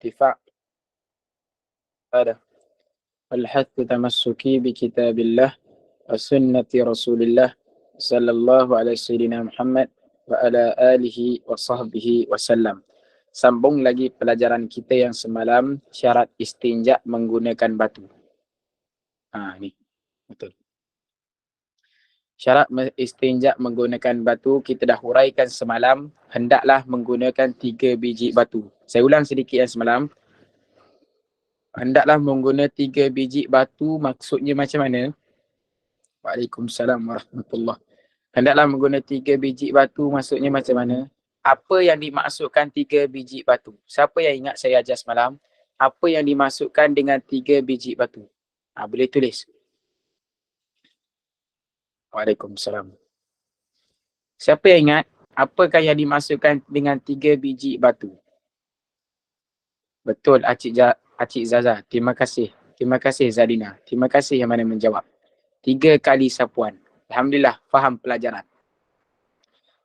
اتفاق هذا الحث تمسكي بكتاب الله وسنة رسول الله صلى الله عليه سيدنا Muhammad wa ala alihi wa sahbihi wasallam. Sambung lagi pelajaran kita yang semalam, syarat istinja menggunakan batu. Ni betul. Syarat istinja menggunakan batu kita dah huraikan semalam, hendaklah menggunakan 3 biji batu. Saya ulang sedikit yang semalam. Hendaklah menggunakan 3 biji batu, maksudnya macam mana? Waalaikumsalam warahmatullahi. Hendaklah menggunakan 3 biji batu, maksudnya macam mana? Apa yang dimaksudkan 3 biji batu? Siapa yang ingat saya ajar semalam? Apa yang dimaksudkan dengan 3 biji batu? Boleh tulis. Waalaikumsalam. Siapa yang ingat? Apakah yang dimaksudkan dengan 3 biji batu? Betul, Acik Zaza. Terima kasih. Terima kasih Zadina. Terima kasih yang mana menjawab. 3 kali sapuan. Alhamdulillah, faham pelajaran.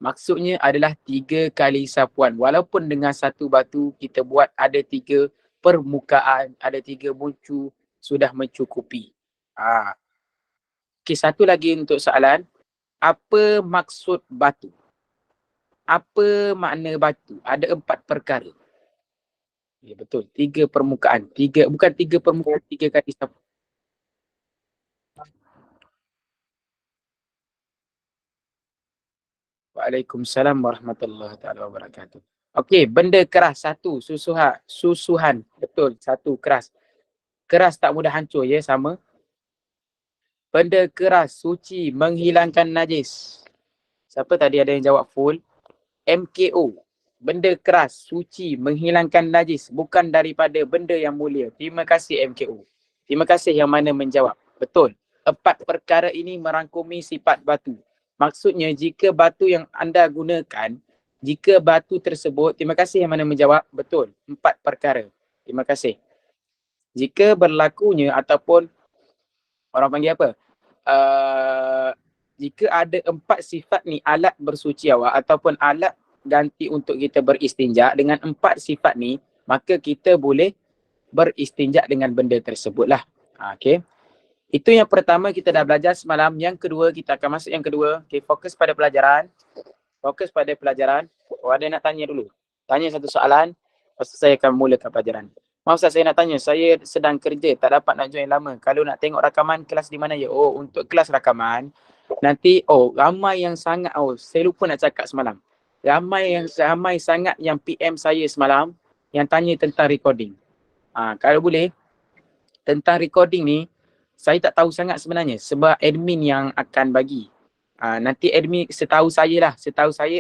Maksudnya adalah 3 kali sapuan. Walaupun dengan satu batu kita buat ada 3 permukaan, ada 3 buncu, sudah mencukupi. Okey, satu lagi untuk soalan. Apa maksud batu? Apa makna batu? Ada 4 perkara. Ya, betul. 3 permukaan. Bukan 3 permukaan, 3 kali sapuan. Waalaikumsalam warahmatullahi wabarakatuh. Okey, benda keras satu, susuhan. Betul, satu keras. Keras tak mudah hancur, ya, sama. Benda keras, suci, menghilangkan najis. Siapa tadi ada yang jawab full? MKO. Benda keras, suci, menghilangkan najis. Bukan daripada benda yang mulia. Terima kasih MKO. Terima kasih yang mana menjawab. Betul. 4 perkara ini merangkumi sifat batu. Maksudnya jika batu yang anda gunakan, jika batu tersebut, terima kasih yang mana menjawab. Betul. 4 perkara. Terima kasih. Jika berlakunya ataupun orang panggil apa? Jika ada 4 sifat ni, alat bersuci awak ataupun alat ganti untuk kita beristinja dengan 4 sifat ni, maka kita boleh beristinja dengan benda tersebut lah. Okay. Itu yang pertama kita dah belajar semalam. Yang kedua, kita akan masuk yang kedua. Okay, fokus pada pelajaran. Fokus pada pelajaran. Ada nak tanya dulu? Tanya satu soalan, lepas tu saya akan mulakan pelajaran. Maaf Ustaz, saya nak tanya. Saya sedang kerja, tak dapat nak join lama. Kalau nak tengok rakaman kelas di mana ya? Oh, untuk kelas rakaman, nanti, ramai yang sangat, saya lupa nak cakap semalam. Ramai sangat yang PM saya semalam, yang tanya tentang recording. Kalau boleh, tentang recording ni, saya tak tahu sangat sebenarnya. Sebab admin yang akan bagi. Nanti admin, setahu saya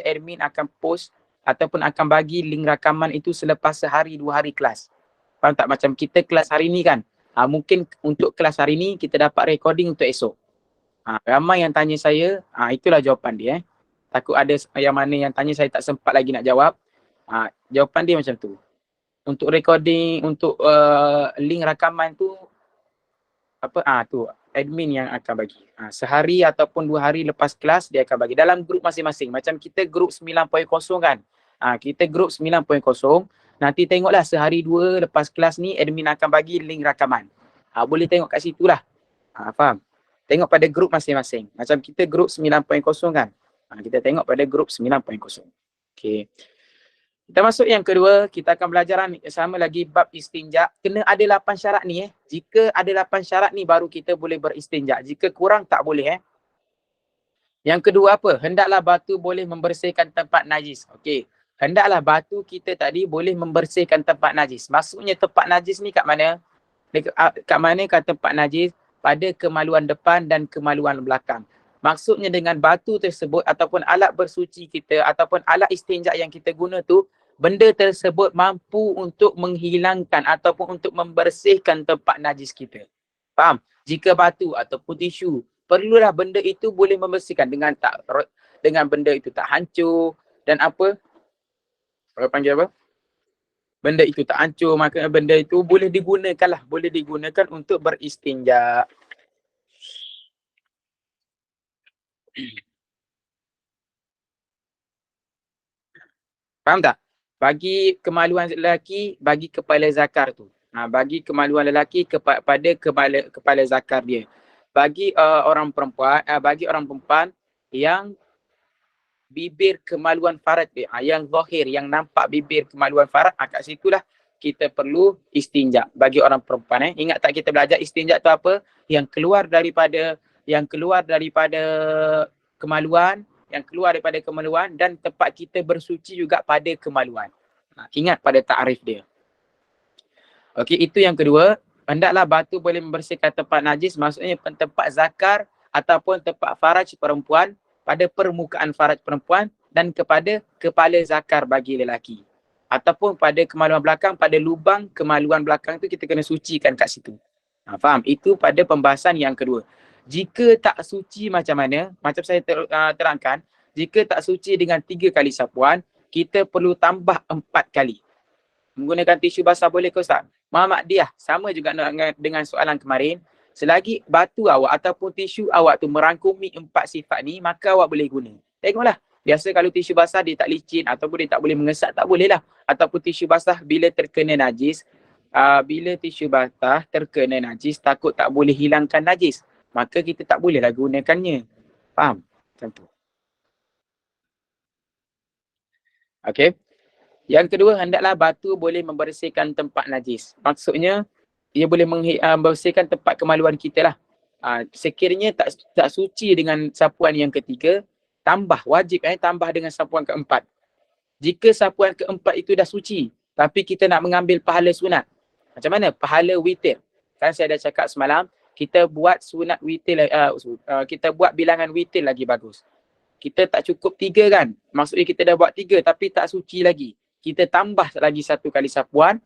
admin akan post ataupun akan bagi link rakaman itu selepas sehari 2 hari kelas. Faham tak? Macam kita kelas hari ni kan, mungkin untuk kelas hari ni kita dapat recording untuk esok. Ramai yang tanya saya, itulah jawapan dia. Takut ada yang mana yang tanya saya tak sempat lagi nak jawab. Jawapan dia macam tu. Untuk recording, untuk link rakaman tu, tu admin yang akan bagi. Sehari ataupun 2 hari lepas kelas dia akan bagi dalam grup masing-masing. Macam kita grup 9.0 kan. Kita grup 9.0, nanti tengoklah sehari 2 lepas kelas ni admin akan bagi link rakaman. Boleh tengok kat situ lah. Faham? Tengok pada grup masing-masing. Macam kita grup 9.0 kan. Kita tengok pada grup 9.0. Okay. Kita masuk yang kedua, kita akan belajar sama lagi bab istinja. Kena ada 8 syarat ni. Jika ada 8 syarat ni baru kita boleh beristinja. Jika kurang tak boleh. Yang kedua apa? Hendaklah batu boleh membersihkan tempat najis. Okey. Hendaklah batu kita tadi boleh membersihkan tempat najis. Maksudnya tempat najis ni kat mana? Kat mana kat tempat najis? Pada kemaluan depan dan kemaluan belakang. Maksudnya dengan batu tersebut ataupun alat bersuci kita ataupun alat istinja yang kita guna tu, benda tersebut mampu untuk menghilangkan ataupun untuk membersihkan tempat najis kita. Faham? Jika batu ataupun tisu, perlulah benda itu boleh membersihkan dengan benda itu tak hancur dan apa? Orang panggil apa? Benda itu tak hancur, maka benda itu boleh digunakan lah. Boleh digunakan untuk beristinja. Faham tak? Bagi kemaluan lelaki, bagi kepala zakar tu. Bagi kemaluan lelaki pada kepala zakar dia. Bagi orang perempuan, bagi orang perempuan yang bibir kemaluan faraj dia, yang zahir, yang nampak bibir kemaluan faraj, kat situlah kita perlu istinja bagi orang perempuan. Ingat tak kita belajar istinja tu apa? Yang keluar daripada kemaluan, dan tempat kita bersuci juga pada kemaluan. Ingat pada takrif dia. Okey, itu yang kedua. Hendaklah batu boleh membersihkan tempat najis, maksudnya tempat zakar ataupun tempat faraj perempuan, pada permukaan faraj perempuan dan kepada kepala zakar bagi lelaki. Ataupun pada kemaluan belakang, pada lubang kemaluan belakang tu kita kena sucikan kat situ. Faham? Itu pada pembahasan yang kedua. Jika tak suci macam mana, macam saya terangkan, jika tak suci dengan 3 kali sapuan, kita perlu tambah 4 kali. Menggunakan tisu basah boleh ke Ustaz? Muhammad Diah, sama juga dengan soalan kemarin. Selagi batu awak ataupun tisu awak tu merangkumi 4 sifat ni, maka awak boleh guna. Tengoklah. Biasa kalau tisu basah dia tak licin ataupun dia tak boleh mengesat, tak boleh lah. Ataupun tisu basah bila terkena najis, takut tak boleh hilangkan najis, maka kita tak bolehlah gunakannya. Faham? Macam tu. Okay. Yang kedua, hendaklah batu boleh membersihkan tempat najis. Maksudnya, ia boleh membersihkan tempat kemaluan kita lah. Sekiranya tak suci dengan sapuan yang ketiga, wajib tambah dengan sapuan keempat. Jika sapuan keempat itu dah suci, tapi kita nak mengambil pahala sunat. Macam mana? Pahala witir. Kan saya dah cakap semalam, kita buat sunat witir, kita buat bilangan witir lagi bagus. Kita tak cukup 3 kan? Maksudnya kita dah buat 3 tapi tak suci lagi. Kita tambah lagi 1 kali sapuan.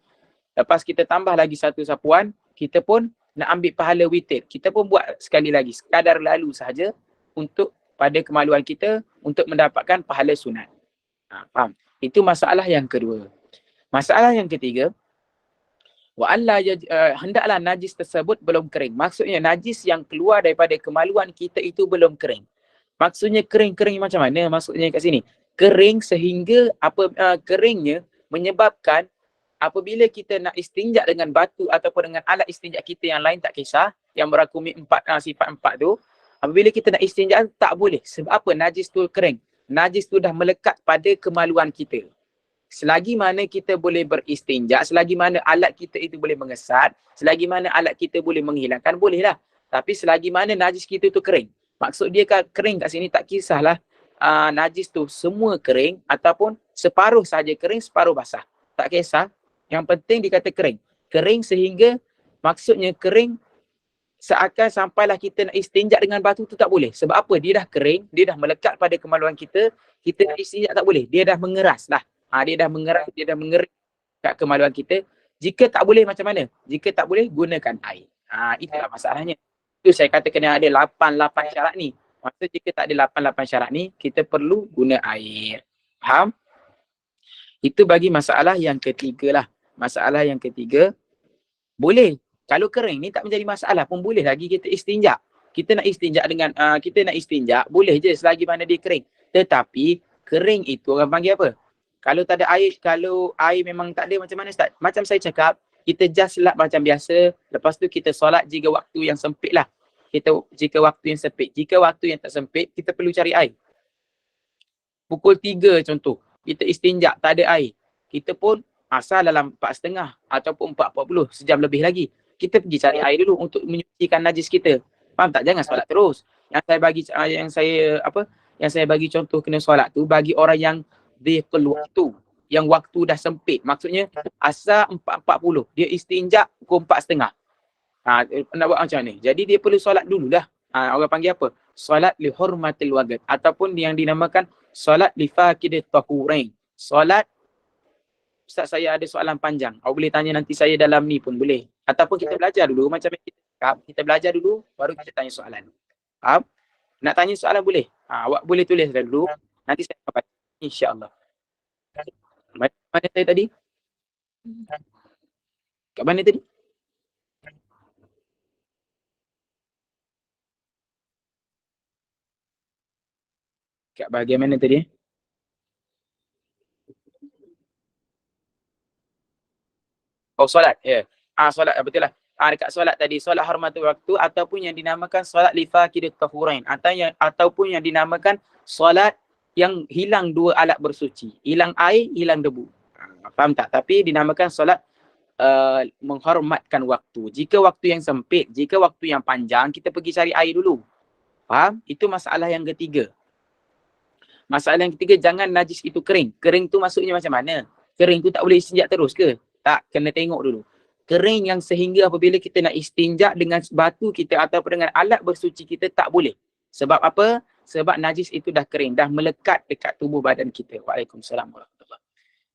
Lepas kita tambah lagi 1 sapuan, kita pun nak ambil pahala witir. Kita pun buat sekali lagi, sekadar lalu sahaja untuk pada kemaluan kita untuk mendapatkan pahala sunat. Faham? Itu masalah yang kedua. Masalah yang ketiga, hendaklah najis tersebut belum kering. Maksudnya najis yang keluar daripada kemaluan kita itu belum kering. Maksudnya kering macam mana? Maksudnya kat sini, kering sehingga keringnya menyebabkan apabila kita nak istinja dengan batu ataupun dengan alat istinja kita yang lain tak kisah, yang merangkumi sifat 4 tu, apabila kita nak istinja tak boleh. Sebab apa? Najis tu kering. Najis tu dah melekat pada kemaluan kita. Selagi mana kita boleh beristinja, selagi mana alat kita itu boleh mengesat, selagi mana alat kita boleh menghilangkan, bolehlah. Tapi selagi mana najis kita itu kering. Maksud dia kering kat sini tak kisahlah najis tu semua kering ataupun separuh saja kering, separuh basah. Tak kisah. Yang penting dikata kering. Kering sehingga maksudnya kering seakan sampailah kita nak istinja dengan batu tu tak boleh. Sebab apa? Dia dah kering, dia dah melekat pada kemaluan kita, kita nak istinja tak boleh. Dia dah mengeras lah. Dia dah mengering kat kemaluan kita. Jika tak boleh macam mana? Jika tak boleh, gunakan air. Itulah masalahnya. Itu saya kata kena ada 8 syarat ni. Maksud jika tak ada 8 syarat ni, kita perlu guna air. Faham? Itu bagi masalah yang ketiga lah. Masalah yang ketiga, boleh. Kalau kering ni tak menjadi masalah pun boleh lagi kita istinja. Kita nak istinja, boleh je selagi mana dia kering. Tetapi kering itu orang panggil apa? Kalau tak ada air, kalau air memang tak ada macam mana Ustaz? Macam saya cakap, kita just lap macam biasa. Lepas tu kita solat jika waktu yang sempit lah. Jika waktu yang sempit. Jika waktu yang tak sempit, kita perlu cari air. Pukul 3 contoh, kita istinja, tak ada air. Kita pun asal dalam 4.30 ataupun 4.40, sejam lebih lagi. Kita pergi cari air dulu untuk menyucikan najis kita. Faham tak? Jangan solat terus. Yang saya bagi contoh kena solat tu bagi orang yang dia keluar tu, yang waktu dah sempit. Maksudnya asal 4.40, dia istinja pukul 4.30. Nak buat macam ni. Jadi dia perlu solat dululah. Orang panggil apa? Solat li hurmatil waqt ataupun yang dinamakan solat li faqidit tahurain. Solat, Ustaz saya ada soalan panjang. Awak boleh tanya nanti saya dalam ni pun boleh. Ataupun kita belajar dulu macam yang kita cakap. Kita belajar dulu baru kita tanya soalan. Faham? Nak tanya soalan boleh. Awak boleh tulis dulu. Nanti saya akan baca. InsyaAllah. Mana saya tadi? Kat mana tadi? Kat bahagian mana tadi? solat. Ya. Solat betul lah. Dekat solat tadi, solat hormatul waktu ataupun yang dinamakan solat lifaqidut tahurain ataupun yang dinamakan solat yang hilang dua alat bersuci. Hilang air, hilang debu. Faham tak? Tapi dinamakan solat menghormatkan waktu. Jika waktu yang sempit, jika waktu yang panjang, kita pergi cari air dulu. Faham? Itu masalah yang ketiga. Masalah yang ketiga, jangan najis itu kering. Kering tu maksudnya macam mana? Kering tu tak boleh istinja terus ke? Tak, kena tengok dulu. Kering yang sehingga apabila kita nak istinja dengan batu kita ataupun dengan alat bersuci kita tak boleh. Sebab apa? Sebab najis itu dah kering, dah melekat dekat tubuh badan kita. Waalaikumsalam warahmatullahi.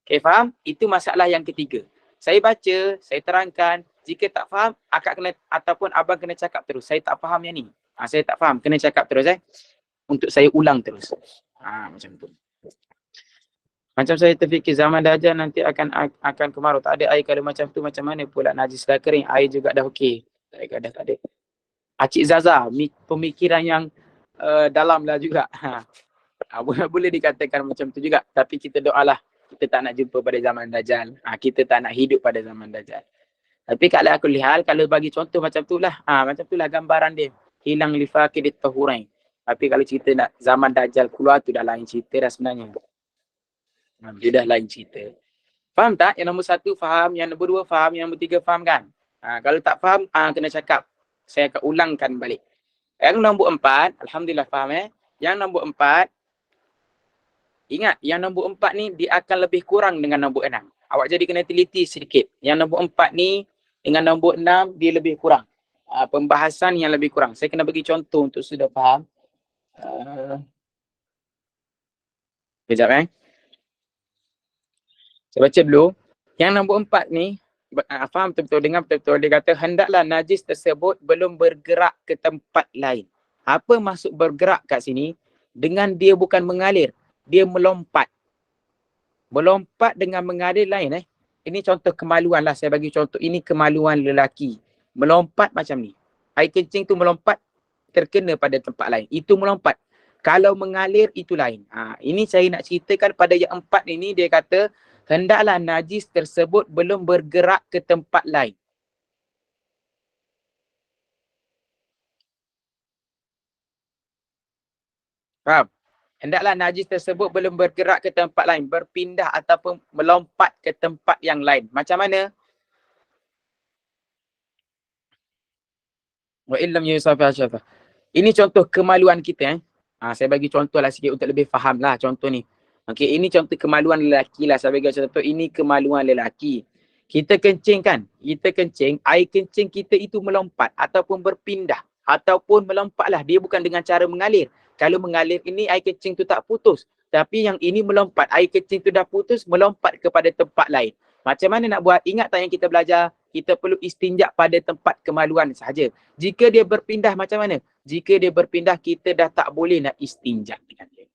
Okay, faham? Itu masalah yang ketiga. Saya baca, saya terangkan. Jika tak faham, akak kena ataupun abang kena cakap terus. Saya tak faham yang ni. Saya tak faham, kena cakap terus untuk saya ulang terus. Macam tu. Macam saya terfikir zaman Dajjal nanti akan kemarau. Tak ada air kalau macam tu, macam mana pula najis dah kering, air juga dah okey. Tak ada. Cik Zaza, pemikiran yang dalam lah juga. Boleh dikatakan macam tu juga. Tapi kita doalah, kita tak nak jumpa pada zaman Dajjal. Kita tak nak hidup pada zaman Dajjal. Tapi kalau aku lihat, kalau bagi contoh macam tu lah. Macam tu lah gambaran dia. Hilang lifaqidut tahurain. Tapi kalau cerita nak zaman Dajjal keluar tu dah lain cerita dah sebenarnya. Dia dah lain cerita. Faham tak? Yang nombor satu faham, yang nombor dua faham, yang nombor tiga faham kan? Kalau tak faham, kena cakap. Saya akan ulangkan balik. Yang nombor empat, alhamdulillah faham Yang nombor empat, ingat, yang nombor empat ni dia akan lebih kurang dengan nombor enam. Awak jadi kena teliti sedikit. Yang nombor empat ni dengan nombor enam dia lebih kurang. Pembahasan yang lebih kurang. Saya kena bagi contoh untuk sudah faham. Sekejap Saya baca dulu. Yang nombor empat ni, faham betul-betul, dengar betul-betul. Dia kata, hendaklah najis tersebut belum bergerak ke tempat lain. Apa maksud bergerak kat sini? Dengan dia bukan mengalir, dia melompat. Melompat dengan mengalir lain Ini contoh kemaluan lah. Saya bagi contoh, ini kemaluan lelaki. Melompat macam ni. Air kencing tu melompat, terkena pada tempat lain. Itu melompat. Kalau mengalir, itu lain. Ini saya nak ceritakan pada yang empat ini, dia kata, hendaklah najis tersebut belum bergerak ke tempat lain. Faham? Hendaklah najis tersebut belum bergerak ke tempat lain, berpindah ataupun melompat ke tempat yang lain. Macam mana? Wa illam yusafa syafa. Ini contoh kemaluan kita saya bagi contoh lah sikit untuk lebih faham lah contoh ni. Okey, ini contoh kemaluan lelaki lah. Saya bagi contoh, ini kemaluan lelaki. Kita kencing kan? Kita kencing, air kencing kita itu melompat ataupun berpindah. Ataupun melompat lah. Dia bukan dengan cara mengalir. Kalau mengalir ini, air kencing tu tak putus. Tapi yang ini melompat. Air kencing tu dah putus, melompat kepada tempat lain. Macam mana nak buat? Ingat tak yang kita belajar? Kita perlu istinja pada tempat kemaluan sahaja. Jika dia berpindah macam mana? Jika dia berpindah, kita dah tak boleh nak istinja dengan dia.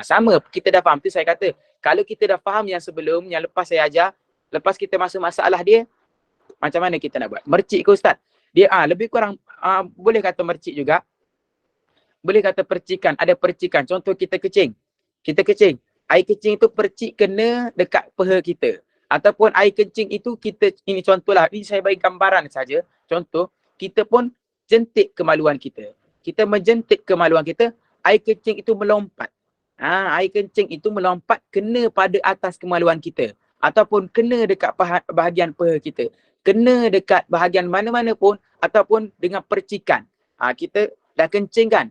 Sama, kita dah faham. Tu saya kata, kalau kita dah faham yang sebelum, yang lepas saya ajar, lepas kita masuk masalah dia, macam mana kita nak buat? Mercik ke Ustaz? Dia lebih kurang, boleh kata mercik juga. Boleh kata percikan, ada percikan. Contoh kita kecing. Kita kecing. Air kecing itu percik kena dekat peha kita. Ataupun air kencing itu kita, ini contohlah, ini saya bagi gambaran saja. Contoh, kita pun jentik kemaluan kita. Kita menjentik kemaluan kita, air kencing itu melompat. Air kencing itu melompat kena pada atas kemaluan kita. Ataupun kena dekat bahagian peha kita. Kena dekat bahagian mana-mana pun, ataupun dengan percikan. Kita dah kencing kan,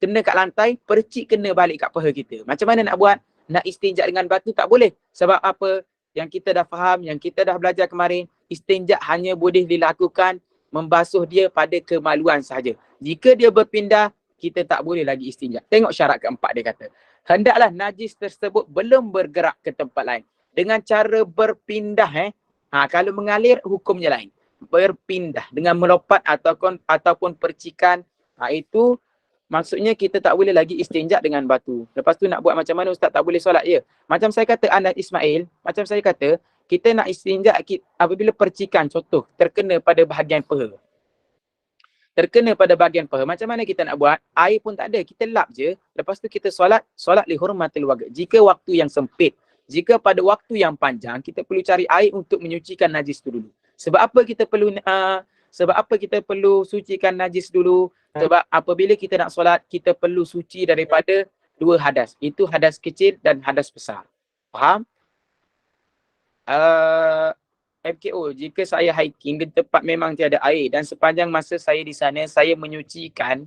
kena kat lantai, percik kena balik kat peha kita. Macam mana nak buat? Nak istinja dengan batu tak boleh. Sebab apa? Yang kita dah faham, yang kita dah belajar kemarin, istinja hanya boleh dilakukan membasuh dia pada kemaluan sahaja. Jika dia berpindah, kita tak boleh lagi istinja. Tengok syarat keempat dia kata. Hendaklah najis tersebut belum bergerak ke tempat lain. Dengan cara berpindah. Kalau mengalir, hukumnya lain. Berpindah dengan melompat ataupun percikan. Itu maksudnya kita tak boleh lagi istinja dengan batu. Lepas tu nak buat macam mana Ustaz? Tak boleh solat Macam saya kata Anas Ismail, macam saya kata, kita nak istinja apabila percikan contoh terkena pada bahagian peha. Terkena pada bahagian peha. Macam mana kita nak buat? Air pun tak ada. Kita lap je. Lepas tu kita solat li hurmatil waqt. Jika waktu yang sempit, jika pada waktu yang panjang, kita perlu cari air untuk menyucikan najis tu dulu. Sebab apa kita perlu sucikan najis dulu? Sebab apabila kita nak solat, kita perlu suci daripada dua hadas. Itu hadas kecil dan hadas besar. Faham? MKO, jika saya hiking di tempat memang tiada air dan sepanjang masa saya di sana, saya menyucikan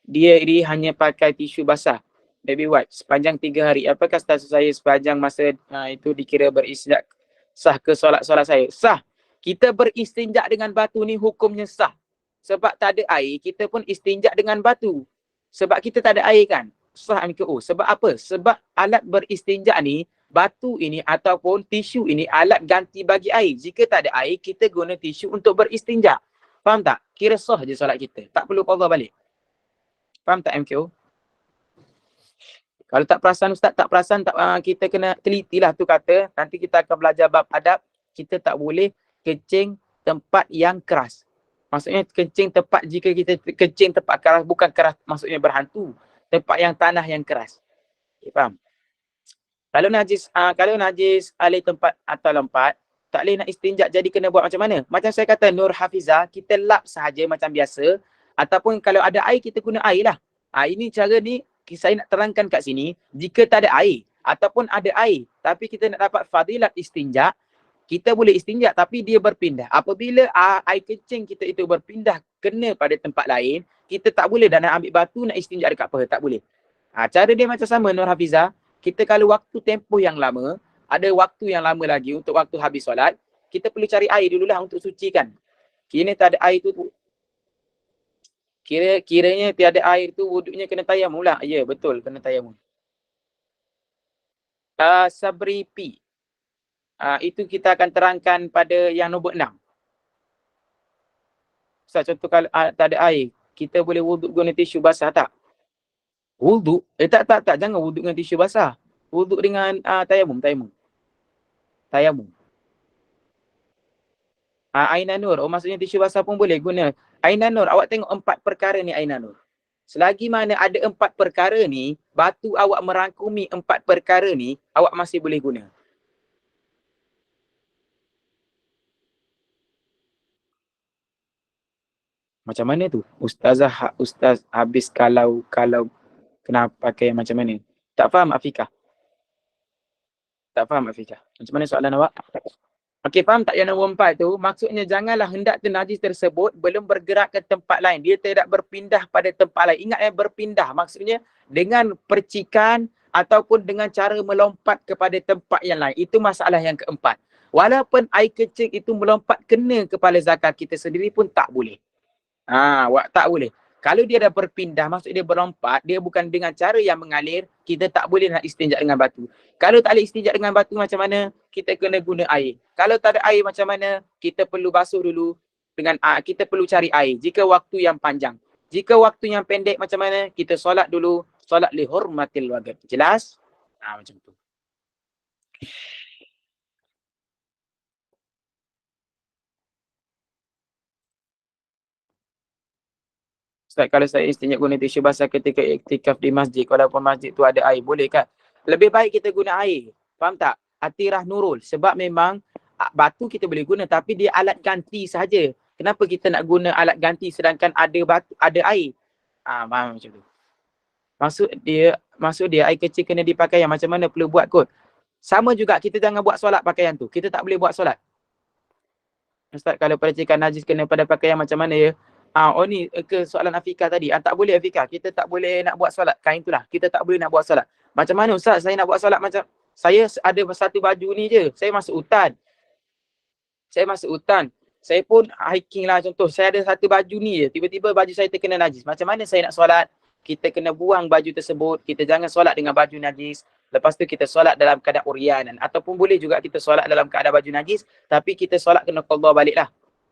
diri hanya pakai tisu basah, baby wipe, sepanjang 3 hari. Apakah status saya sepanjang masa itu dikira beristinjak sah ke solat-solat saya? Sah. Kita beristinjak dengan batu ni hukumnya sah. Sebab tak ada air, kita pun istinjak dengan batu. Sebab kita tak ada air kan? Sah MKO. Sebab apa? Sebab alat beristinjak ni, batu ini ataupun tisu ini alat ganti bagi air. Jika tak ada air, kita guna tisu untuk beristinjak. Faham tak? Kira sah je solat kita. Tak perlu qadha balik. Faham tak MKO? Kalau tak perasan Ustaz, tak perasan, kita kena telitilah tu kata. Nanti kita akan belajar bab adab. Kita tak boleh kencing tempat yang keras. Maksudnya kencing tempat, jika kita kencing tempat keras, bukan keras maksudnya berhantu. Tempat yang tanah yang keras. Okay, faham? Kalau najis alih tempat atau lompat, tak boleh nak istinjak, jadi kena buat macam mana? Macam saya kata Nur Hafizah, kita lap sahaja macam biasa. Ataupun kalau ada air, kita guna air lah. Ini cara ni, saya nak terangkan kat sini. Jika tak ada air, ataupun ada air, tapi kita nak dapat fadilat istinjak, kita boleh istinjak tapi dia berpindah. Apabila air kencing kita itu berpindah kena pada tempat lain, kita tak boleh dah nak ambil batu nak istinjak dekat apa. Tak boleh. Cara dia macam sama Nur Hafizah. Kita kalau waktu tempoh yang lama, ada waktu yang lama lagi untuk waktu habis solat, kita perlu cari air dululah untuk sucikan. Kira tak ada air tu, kiranya tiada air tu wuduknya kena tayamum lah. Ya, betul, kena tayamum. Sabri P. Itu kita akan terangkan pada yang nombor 6. Ustaz, contoh kalau tak ada air, kita boleh wuduk guna tisu basah tak? Wuduk? Tak. Jangan wuduk dengan tisu basah. Wuduk dengan tayamum. Aina Nur. Maksudnya tisu basah pun boleh guna. Aina Nur, awak tengok 4 perkara ni Aina Nur. Selagi mana ada 4 perkara ni, batu awak merangkumi 4 perkara ni, awak masih boleh guna. Macam mana tu? Ustaz habis kalau kenapa pakai macam mana? Tak faham Afiqah? Tak faham Afiqah? Macam mana soalan awak? Okey, faham tak yang nombor 4 tu? Maksudnya janganlah hendak najis tersebut belum bergerak ke tempat lain. Dia tidak berpindah pada tempat lain. Ingat berpindah. Maksudnya dengan percikan ataupun dengan cara melompat kepada tempat yang lain. Itu masalah yang keempat. Walaupun air kecil itu melompat kena kepala zakar kita sendiri pun tak boleh. Tak boleh. Kalau dia dah berpindah, maksud dia berlompat, dia bukan dengan cara yang mengalir, kita tak boleh nak istinjak dengan batu. Kalau tak boleh istinjak dengan batu macam mana? Kita kena guna air. Kalau tak ada air macam mana? Kita perlu basuh dulu dengan kita perlu cari air. Jika waktu yang panjang. Jika waktu yang pendek macam mana? Kita solat dulu. Solat li hurmatil waqt. Jelas? Macam tu. Ustaz, kalau saya istinjak guna tisu basah ketika iktikaf di masjid, walaupun masjid tu ada air, boleh kan? Lebih baik kita guna air. Faham tak? Atirah Nurul. Sebab memang batu kita boleh guna, tapi dia alat ganti sahaja. Kenapa kita nak guna alat ganti sedangkan ada batu, ada air? Faham macam tu. Maksud dia air kecil kena dipakai yang macam mana perlu buat kot. Sama juga kita jangan buat solat pakaian tu. Kita tak boleh buat solat. Ustaz, kalau percikan najis kena pada pakaian macam mana ya? Ni ke soalan Afiqah tadi. Tak boleh Afiqah. Kita tak boleh nak buat solat. Kain itulah. Kita tak boleh nak buat solat. Macam mana Ustaz? Saya nak buat solat macam saya ada satu baju ni je. Saya masuk hutan. Saya pun hiking lah contoh. Saya ada satu baju ni je. Tiba-tiba baju saya terkena najis. Macam mana saya nak solat? Kita kena buang baju tersebut. Kita jangan solat dengan baju najis. Lepas tu kita solat dalam keadaan uryanan. Ataupun boleh juga kita solat dalam keadaan baju najis. Tapi kita solat kena qadha balik lah.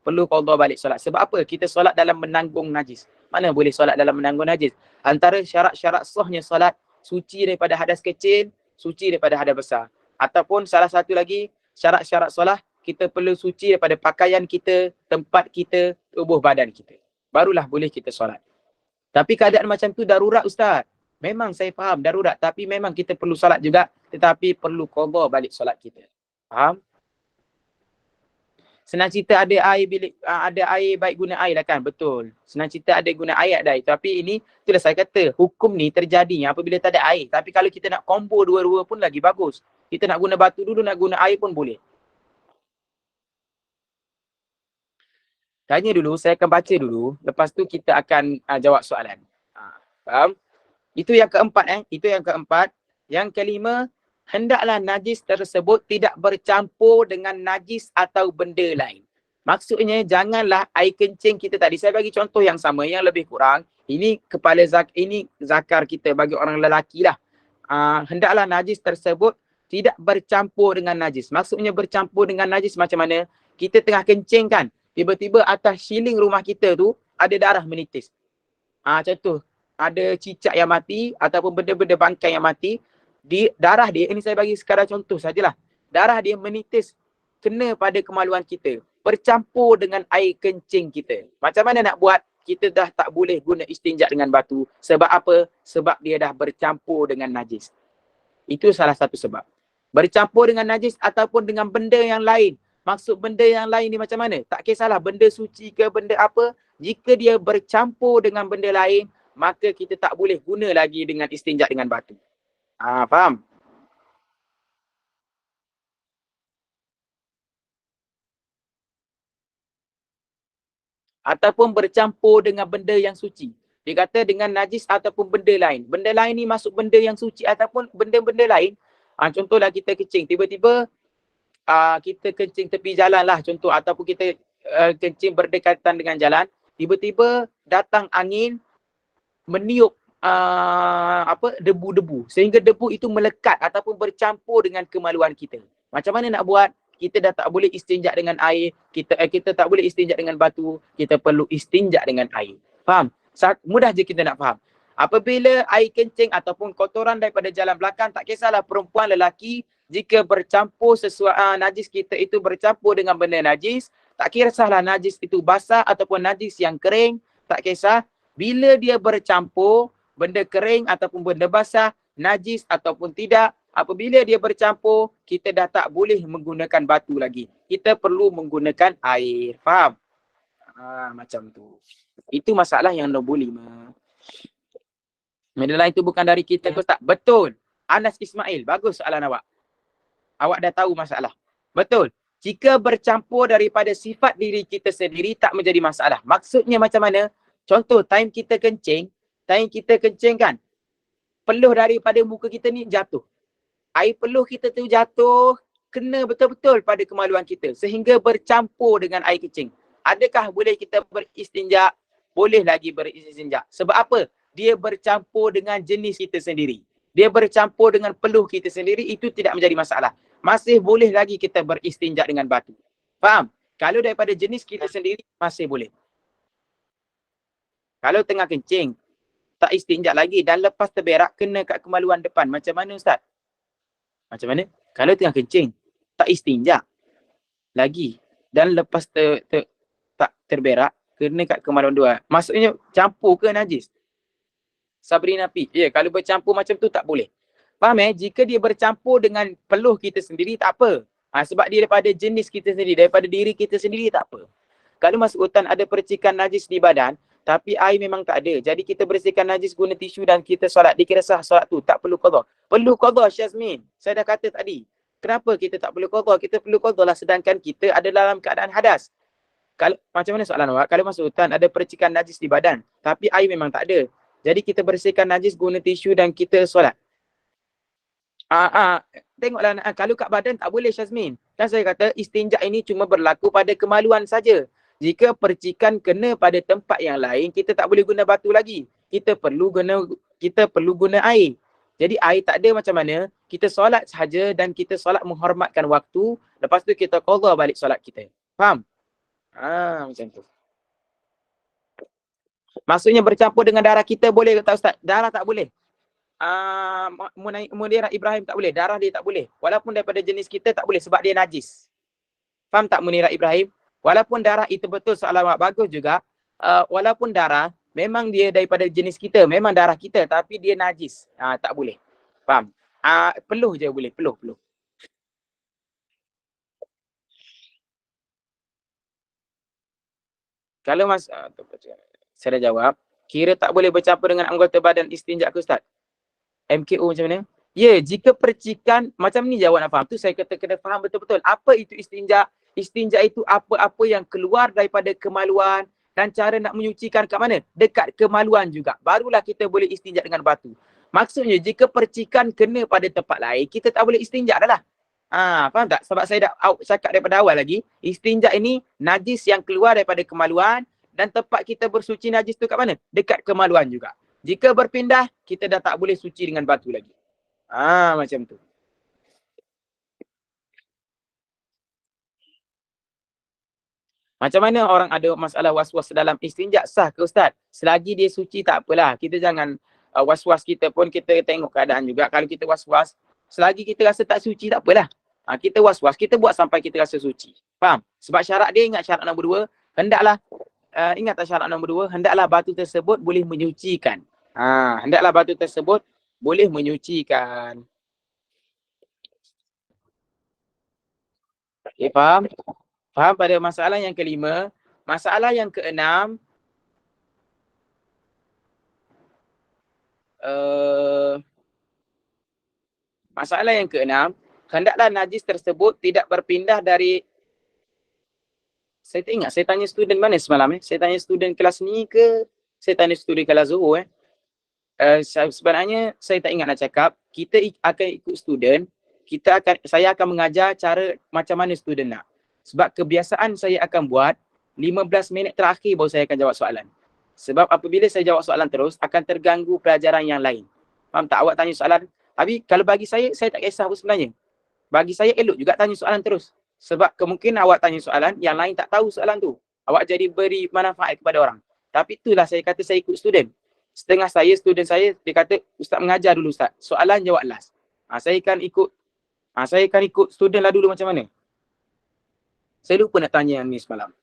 Perlu qadha balik solat. Sebab apa? Kita solat dalam menanggung najis. Mana boleh solat dalam menanggung najis? Antara syarat-syarat sahnya solat, suci daripada hadas kecil, suci daripada hadas besar. Ataupun salah satu lagi, syarat-syarat solat, kita perlu suci daripada pakaian kita, tempat kita, tubuh badan kita. Barulah boleh kita solat. Tapi keadaan macam tu darurat Ustaz. Memang saya faham darurat. Tapi memang kita perlu solat juga. Tetapi perlu qadha balik solat kita. Faham? Senang cerita ada air bilik, ada air baik guna air lah kan, betul. Senang cerita ada guna air ada air. Tapi ini itulah saya kata, hukum ni terjadi apabila tak ada air. Tapi kalau kita nak combo dua-dua pun lagi bagus. Kita nak guna batu dulu, nak guna air pun boleh. Tanya dulu, saya akan baca dulu. Lepas tu kita akan jawab soalan. Faham? Itu yang keempat Itu yang keempat. Yang kelima, hendaklah najis tersebut tidak bercampur dengan najis atau benda lain. Maksudnya janganlah air kencing kita tadi. Saya bagi contoh yang sama, yang lebih kurang. Ini ini zakar kita bagi orang lelaki lah. Hendaklah najis tersebut tidak bercampur dengan najis. Maksudnya bercampur dengan najis macam mana? Kita tengah kencing kan. Tiba-tiba atas siling rumah kita tu ada darah menitis. Contoh, ada cicak yang mati ataupun benda-benda bangkai yang mati, darah dia, ini saya bagi sekadar contoh sajalah. Darah dia menitis kena pada kemaluan kita, bercampur dengan air kencing kita. Macam mana nak buat? Kita dah tak boleh guna istinja dengan batu. Sebab apa? Sebab dia dah bercampur dengan najis. Itu salah satu sebab. Bercampur dengan najis ataupun dengan benda yang lain. Maksud benda yang lain ni macam mana? Tak kisahlah benda suci ke benda apa. Jika dia bercampur dengan benda lain, maka kita tak boleh guna lagi dengan istinja dengan batu. Faham? Ataupun bercampur dengan benda yang suci. Dia kata dengan najis ataupun benda lain. Benda lain ni masuk benda yang suci ataupun benda-benda lain. Contohlah kita kencing. Tiba-tiba kita kencing tepi jalan lah contoh. Ataupun kita kencing berdekatan dengan jalan. Tiba-tiba datang angin meniup debu-debu. Sehingga debu itu melekat ataupun bercampur dengan kemaluan kita. Macam mana nak buat? Kita dah tak boleh istinja dengan air, kita tak boleh istinja dengan batu, kita perlu istinja dengan air. Faham? Mudah je kita nak faham. Apabila air kencing ataupun kotoran daripada jalan belakang, tak kisahlah perempuan lelaki, jika bercampur najis kita itu bercampur dengan benda najis, tak kisahlah najis itu basah ataupun najis yang kering, tak kisah. Bila dia bercampur, benda kering ataupun benda basah, najis ataupun tidak, apabila dia bercampur, kita dah tak boleh menggunakan batu lagi. Kita perlu menggunakan air. Faham? Macam tu. Itu masalah yang nombor 5. Benda lain tu bukan dari kita ke tak? Betul. Anas Ismail. Bagus soalan awak. Awak dah tahu masalah. Betul. Jika bercampur daripada sifat diri kita sendiri, tak menjadi masalah. Maksudnya macam mana? Contoh, time kita kencing kan, peluh daripada muka kita ni jatuh. Air peluh kita tu jatuh, kena betul-betul pada kemaluan kita sehingga bercampur dengan air kencing. Adakah boleh kita beristinja? Boleh lagi beristinja. Sebab apa? Dia bercampur dengan jenis kita sendiri. Dia bercampur dengan peluh kita sendiri, itu tidak menjadi masalah. Masih boleh lagi kita beristinja dengan batu. Faham? Kalau daripada jenis kita sendiri, masih boleh. Kalau tengah kencing, tak istinja lagi dan lepas terberak kena kat kemaluan depan. Macam mana Ustaz? Macam mana? Kalau tengah kencing, tak istinja lagi dan lepas tak terberak, kena kat kemaluan dua. Maksudnya campur ke najis? Sabrina P. Ya, kalau bercampur macam tu tak boleh. Faham Jika dia bercampur dengan peluh kita sendiri, tak apa. Sebab dia daripada jenis kita sendiri, daripada diri kita sendiri, tak apa. Kalau masuk hutan ada percikan najis di badan, tapi air memang tak ada. Jadi kita bersihkan najis guna tisu dan kita solat. Dikira sah solat tu. Tak perlu qadha. Perlu qadha Syazmin. Saya dah kata tadi. Kenapa kita tak perlu qadha? Kita perlu qadha lah sedangkan kita ada dalam keadaan hadas. Kalau macam mana soalan awak? Kalau masuk hutan ada percikan najis di badan, tapi air memang tak ada. Jadi kita bersihkan najis guna tisu dan kita solat. Tengoklah kalau kat badan tak boleh Syazmin. Dan saya kata istinja ini cuma berlaku pada kemaluan saja. Jika percikan kena pada tempat yang lain, kita tak boleh guna batu lagi. Kita perlu guna air. Jadi air tak ada macam mana, kita solat sahaja dan kita solat menghormatkan waktu, lepas tu kita qadha balik solat kita. Faham? Macam tu. Maksudnya bercampur dengan darah kita boleh ke tak Ustaz? Darah tak boleh. Munirah Ibrahim tak boleh. Darah dia tak boleh. Walaupun daripada jenis kita tak boleh sebab dia najis. Faham tak Munirah Ibrahim? Walaupun darah itu betul soalan awak bagus juga. Walaupun darah memang dia daripada jenis kita, memang darah kita tapi dia najis. Tak boleh. Faham? Peluh je boleh, peluh. Kalau saya dah jawab, kira tak boleh bercampur dengan anggota badan istinja ke Ustaz? MKO macam mana? Ya, jika percikan, macam ni jawab nak faham tu, saya kata kena faham betul-betul. Apa itu istinja? Istinja itu apa-apa yang keluar daripada kemaluan dan cara nak menyucikan kat mana? Dekat kemaluan juga. Barulah kita boleh istinja dengan batu. Maksudnya, jika percikan kena pada tempat lain, kita tak boleh istinja dah lah. Faham tak? Sebab saya dah cakap daripada awal lagi, istinja ini najis yang keluar daripada kemaluan dan tempat kita bersuci najis tu kat mana? Dekat kemaluan juga. Jika berpindah, kita dah tak boleh suci dengan batu lagi. Macam tu. Macam mana orang ada masalah was-was dalam istinja, sah ke Ustaz? Selagi dia suci tak apalah. Kita jangan was-was kita pun kita tengok keadaan juga. Kalau kita was-was, selagi kita rasa tak suci tak apalah. Kita was-was, kita buat sampai kita rasa suci. Faham? Sebab syarat dia, ingat syarat nombor 2, hendaklah ingat tak syarat nombor 2, hendaklah batu tersebut boleh menyucikan. Hendaklah batu tersebut boleh menyucikan. Okay, faham? Faham pada masalah yang kelima. Masalah yang keenam, masalah yang keenam, hendaklah najis tersebut tidak berpindah dari, saya tak ingat, saya tanya student mana semalam saya tanya student kelas ni ke saya tanya student kelas Zuhur sebenarnya saya tak ingat nak cakap, kita akan ikut student, saya akan mengajar cara macam mana student nak. Sebab kebiasaan saya akan buat 15 minit terakhir baru saya akan jawab soalan. Sebab apabila saya jawab soalan terus, akan terganggu pelajaran yang lain. Faham tak? Awak tanya soalan, tapi kalau bagi saya tak kisah pun sebenarnya. Bagi saya elok juga tanya soalan terus. Sebab kemungkinan awak tanya soalan, yang lain tak tahu soalan tu. Awak jadi beri manfaat kepada orang. Tapi itulah saya kata saya ikut student. Setengah student saya, dia kata, Ustaz mengajar dulu Ustaz. Soalan jawab last. Saya akan ikut student lah dulu macam mana. Saya lupa nak tanya yang ni semalam.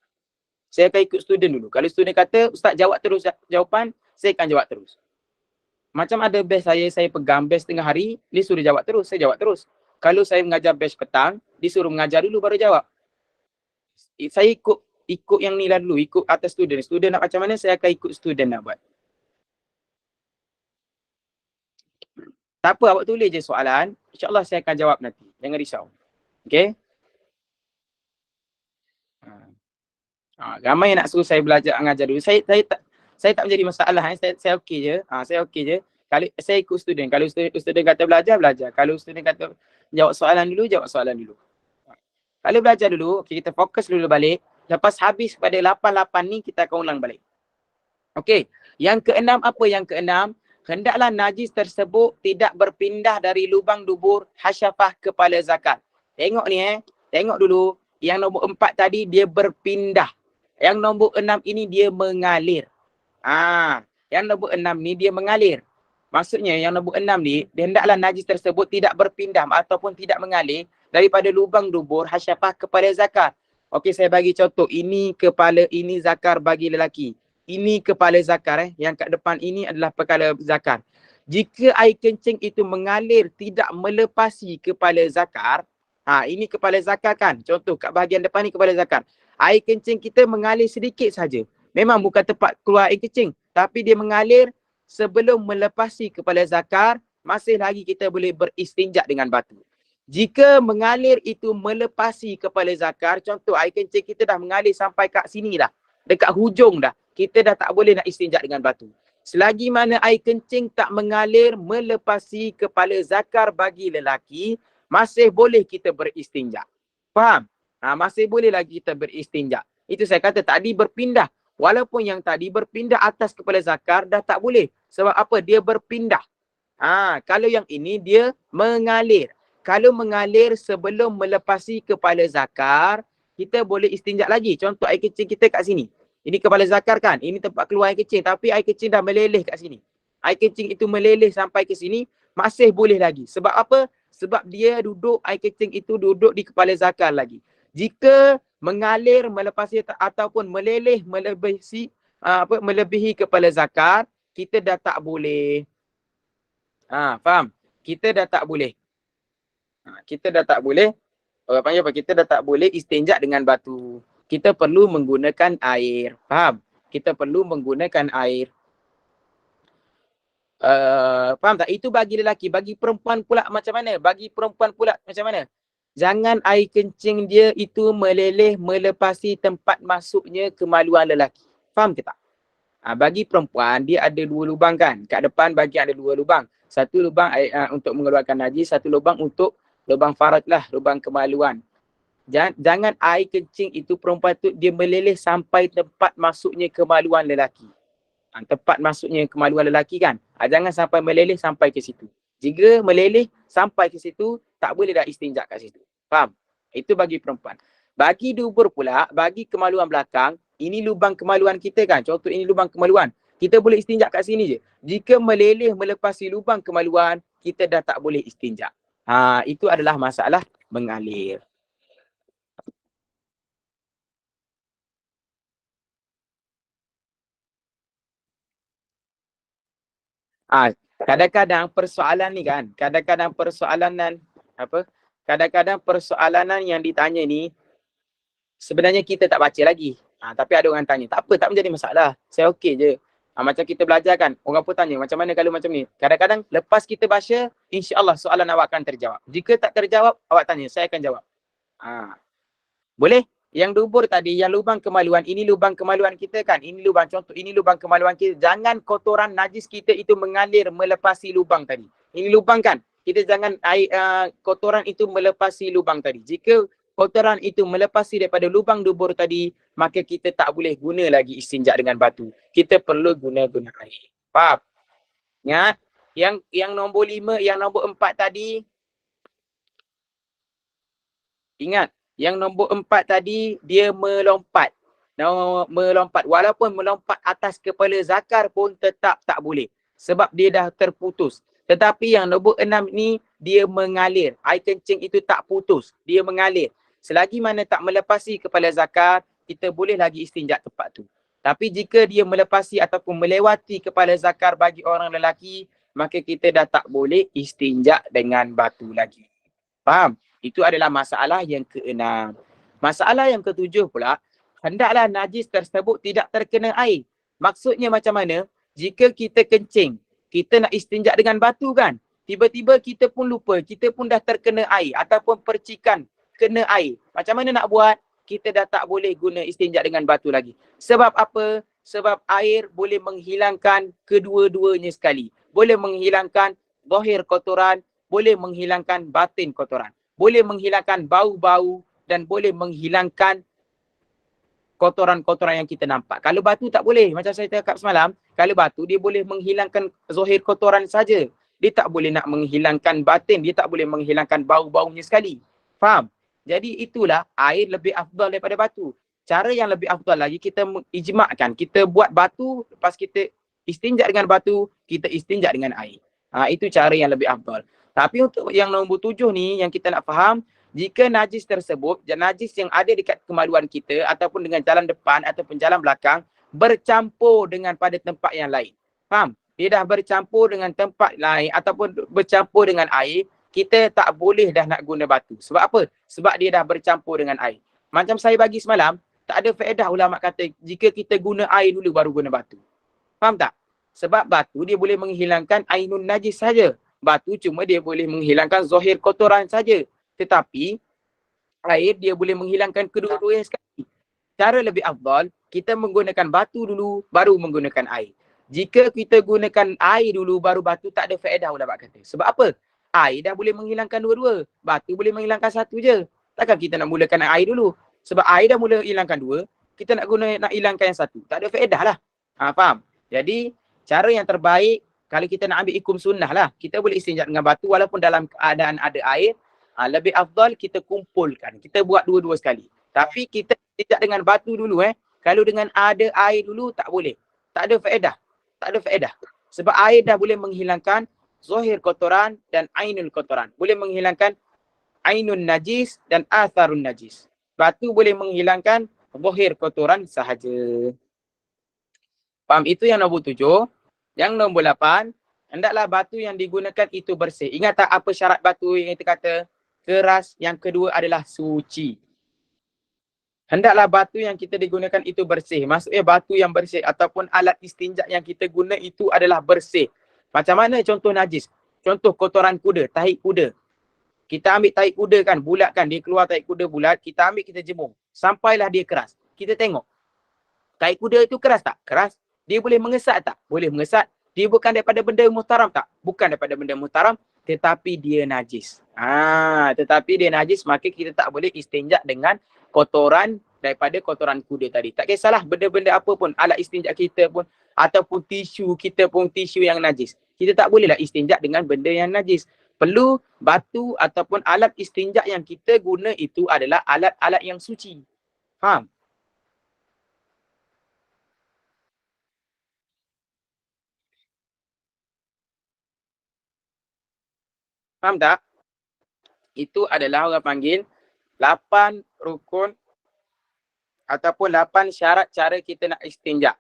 Saya akan ikut student dulu. Kalau student kata, Ustaz jawab terus jawapan, saya akan jawab terus. Macam ada batch saya pegang batch tengah hari, dia suruh jawab terus, saya jawab terus. Kalau saya mengajar batch petang, disuruh mengajar dulu baru jawab. Saya ikut yang ni lah dulu, ikut atas student. Student nak macam mana, saya akan ikut student nak buat. Tak apa, awak tulis je soalan. InsyaAllah saya akan jawab nanti. Jangan risau. Okay? Ramai yang nak suruh saya belajar mengajar dulu. Saya tak menjadi masalah. Saya okey je. Saya okey je. Kalau saya ikut student. Kalau student kata belajar. Kalau student kata jawab soalan dulu, jawab soalan dulu. Kalau belajar dulu, okay, kita fokus dulu balik. Lepas habis pada 8-8 ni, kita akan ulang balik. Okey. Yang keenam, apa yang keenam? Hendaklah najis tersebut tidak berpindah dari lubang dubur hasyafah kepala zakat. Tengok ni Tengok dulu. Yang nombor 4 tadi dia berpindah. Yang nombor 6 ini dia mengalir. Yang nombor 6 ni dia mengalir. Maksudnya yang nombor 6 ni, hendaklah najis tersebut tidak berpindah ataupun tidak mengalir daripada lubang dubur hasyafah kepala zakar. Okey, saya bagi contoh. Ini kepala, ini zakar bagi lelaki. Ini kepala zakar. Yang kat depan ini adalah kepala zakar. Jika air kencing itu mengalir tidak melepasi kepala zakar, ini kepala zakar kan. Contoh kat bahagian depan ni kepala zakar. Air kencing kita mengalir sedikit saja. Memang bukan tempat keluar air kencing, tapi dia mengalir sebelum melepasi kepala zakar, masih lagi kita boleh beristinja dengan batu. Jika mengalir itu melepasi kepala zakar, contoh air kencing kita dah mengalir sampai kat sini dah, dekat hujung dah, kita dah tak boleh nak istinja dengan batu. Selagi mana air kencing tak mengalir melepasi kepala zakar bagi lelaki, masih boleh kita beristinja. Faham? Masih boleh lagi kita beristinja. Itu saya kata tadi berpindah. Walaupun yang tadi berpindah atas kepala zakar dah tak boleh. Sebab apa? Dia berpindah. Kalau yang ini dia mengalir. Kalau mengalir sebelum melepasi kepala zakar, kita boleh istinja lagi. Contoh air kecil kita kat sini. Ini kepala zakar kan? Ini tempat keluar air kecil. Tapi air kecil dah meleleh kat sini. Air kecil itu meleleh sampai ke sini, masih boleh lagi. Sebab apa? Sebab dia duduk, air kecil itu duduk di kepala zakar lagi. Jika mengalir melepasi ataupun meleleh melebihi kepala zakar, kita dah tak boleh. Faham? Kita dah tak boleh. Kita dah tak boleh. Orang panggil apa? Kita dah tak boleh istinja dengan batu. kita perlu menggunakan air. Faham? Kita perlu menggunakan air. Faham tak? Itu bagi lelaki. Bagi perempuan pula macam mana? Bagi perempuan pula macam mana? Jangan air kencing dia itu meleleh melepasi tempat masuknya kemaluan lelaki. Faham ke tak? Bagi perempuan, dia ada 2 lubang kan? Kat depan bagi ada 2 lubang. Satu lubang untuk mengeluarkan najis, satu lubang untuk lubang faraj lah, lubang kemaluan. Jangan air kencing itu perempuan tu dia meleleh sampai tempat masuknya kemaluan lelaki. Tempat masuknya kemaluan lelaki kan. Jangan sampai meleleh sampai ke situ. Jika meleleh sampai ke situ, tak boleh dah istinja kat situ. Faham? Itu bagi perempuan. Bagi dubur pula, bagi kemaluan belakang, ini lubang kemaluan kita kan. Contoh ini lubang kemaluan. Kita boleh istinja kat sini je. Jika meleleh melepasi lubang kemaluan, kita dah tak boleh istinja. Itu adalah masalah mengalir. Kadang-kadang persoalan ni kan, kadang-kadang persoalanan yang ditanya ni sebenarnya kita tak baca lagi. Tapi ada orang tanya, tak apa, tak menjadi masalah. Saya okey je. Macam kita belajar kan, orang pun tanya macam mana kalau macam ni. Kadang-kadang lepas kita baca, insya-Allah soalan awak akan terjawab. Jika tak terjawab, awak tanya, saya akan jawab. Boleh? Yang dubur tadi, yang lubang kemaluan, ini lubang kemaluan kita kan. Ini lubang, contoh ini lubang kemaluan kita. Jangan kotoran najis kita itu mengalir melepasi lubang tadi. Ini lubang kan. Kita jangan kotoran itu melepasi lubang tadi. Jika kotoran itu melepasi daripada lubang dubur tadi, maka kita tak boleh guna lagi istinja dengan batu. Kita perlu guna air. Faham? Ingat? Yang nombor 5, yang nombor 4 tadi. Ingat? Yang nombor 4 tadi, dia melompat. Walaupun melompat atas kepala zakar pun tetap tak boleh. Sebab dia dah terputus. Tetapi yang nombor 6 ni, dia mengalir. Air kencing itu tak putus. Dia mengalir. Selagi mana tak melepasi kepala zakar, kita boleh lagi istinja tempat tu. Tapi jika dia melepasi ataupun melewati kepala zakar bagi orang lelaki, maka kita dah tak boleh istinja dengan batu lagi. Faham? Itu adalah masalah yang ke-6. Masalah yang ke-7 pula, hendaklah najis tersebut tidak terkena air. Maksudnya macam mana? Jika kita kencing, kita nak istinja dengan batu kan? Tiba-tiba kita pun lupa, kita pun dah terkena air ataupun percikan kena air. Macam mana nak buat? Kita dah tak boleh guna istinja dengan batu lagi. Sebab apa? Sebab air boleh menghilangkan kedua-duanya sekali. Boleh menghilangkan zahir kotoran, boleh menghilangkan batin kotoran. Boleh menghilangkan bau-bau dan boleh menghilangkan kotoran-kotoran yang kita nampak. Kalau batu tak boleh. Macam saya cakap semalam, kalau batu dia boleh menghilangkan zahir kotoran saja. Dia tak boleh nak menghilangkan batin, dia tak boleh menghilangkan bau-baunya sekali. Faham? Jadi itulah air lebih afdal daripada batu. Cara yang lebih afdal lagi, kita ijma'kan. Kita buat batu, lepas kita istinja dengan batu, kita istinja dengan air. Itu cara yang lebih afdal. Tapi untuk yang nombor 7 ni, yang kita nak faham, jika najis tersebut, najis yang ada dekat kemaluan kita ataupun dengan jalan depan ataupun jalan belakang, bercampur dengan pada tempat yang lain. Faham? Dia dah bercampur dengan tempat lain ataupun bercampur dengan air, kita tak boleh dah nak guna batu. Sebab apa? Sebab dia dah bercampur dengan air. Macam saya bagi semalam, tak ada faedah ulama kata jika kita guna air dulu baru guna batu. Faham tak? Sebab batu dia boleh menghilangkan ainun najis saja. Batu cuma dia boleh menghilangkan zahir kotoran saja. Tetapi air dia boleh menghilangkan kedua-duanya sekali. Cara lebih afdal, kita menggunakan batu dulu baru menggunakan air. Jika kita gunakan air dulu baru batu, tak ada faedah ulama kata. Sebab apa? Air dah boleh menghilangkan dua-dua. Batu boleh menghilangkan satu je. Takkan kita nak mulakan air dulu. Sebab air dah mula hilangkan dua, kita nak hilangkan yang satu. Tak ada faedah lah. Faham? Jadi cara yang terbaik, kalau kita nak ambil hukum sunnah lah, kita boleh istinja dengan batu walaupun dalam keadaan ada air. Lebih afdal kita kumpulkan. Kita buat dua-dua sekali. Tapi kita istinja dengan batu dulu. Kalau dengan ada air dulu, tak boleh. Tak ada faedah. Tak ada faedah. Sebab air dah boleh menghilangkan zahir kotoran dan ainul kotoran. Boleh menghilangkan ainun najis dan atharun najis. Batu boleh menghilangkan zahir kotoran sahaja. Faham? Itu yang nombor 7. Yang nombor 8, hendaklah batu yang digunakan itu bersih. Ingat tak apa syarat batu yang kita kata? Keras. Yang kedua adalah suci. Hendaklah batu yang kita digunakan itu bersih. Maksudnya batu yang bersih ataupun alat istinja yang kita guna itu adalah bersih. Macam mana contoh najis? Contoh kotoran kuda, tahi kuda. Kita ambil tahi kuda kan, bulat kan, dia keluar tahi kuda bulat, kita ambil kita jemur. Sampailah dia keras. Kita tengok. Tahi kuda itu keras tak? Keras. Dia boleh mengesat tak? Boleh mengesat. Dia bukan daripada benda muhtaram tak? Bukan daripada benda muhtaram, tetapi dia najis. Tetapi dia najis, maka kita tak boleh istinja dengan kotoran daripada kotoran kuda tadi. Tak kisahlah benda-benda apa pun, alat istinja kita pun, ataupun tisu kita pun tisu yang najis. Kita tak bolehlah istinja dengan benda yang najis. Perlu batu ataupun alat istinja yang kita guna itu adalah alat-alat yang suci. Faham? Faham tak? Itu adalah orang panggil 8 rukun ataupun 8 syarat cara kita nak istinja.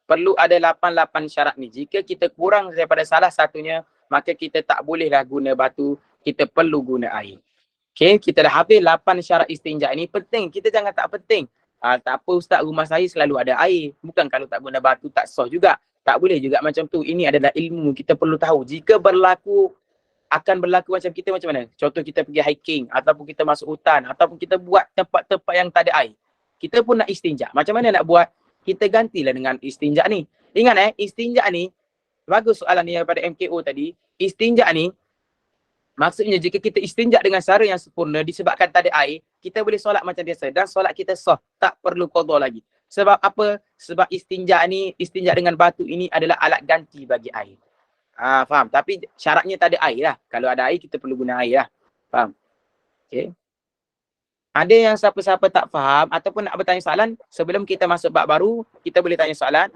Perlu ada 8 syarat ni. Jika kita kurang daripada salah satunya, maka kita tak bolehlah guna batu, kita perlu guna air. Okay, kita dah habis 8 syarat istinja ni. Penting, kita jangan tak penting. Tak apa Ustaz, rumah saya selalu ada air. Bukan kalau tak guna batu tak sah juga. Tak boleh juga macam tu. Ini adalah ilmu, kita perlu tahu. Jika akan berlaku macam kita macam mana? Contoh kita pergi hiking ataupun kita masuk hutan ataupun kita buat tempat-tempat yang tak ada air. Kita pun nak istinja. Macam mana nak buat? Kita gantilah dengan istinja ni. Ingat istinja ni, bagus soalan ni daripada MKO tadi. Istinja ni, maksudnya jika kita istinja dengan cara yang sempurna disebabkan tak ada air, kita boleh solat macam biasa dan solat kita sah. Tak perlu qada lagi. Sebab apa? Sebab istinja ni, istinja dengan batu ini adalah alat ganti bagi air. Faham. Tapi syaratnya tak ada air lah. Kalau ada air, kita perlu guna air lah. Faham? Okay. Ada yang siapa-siapa tak faham ataupun nak bertanya soalan, sebelum kita masuk bab baru, kita boleh tanya soalan.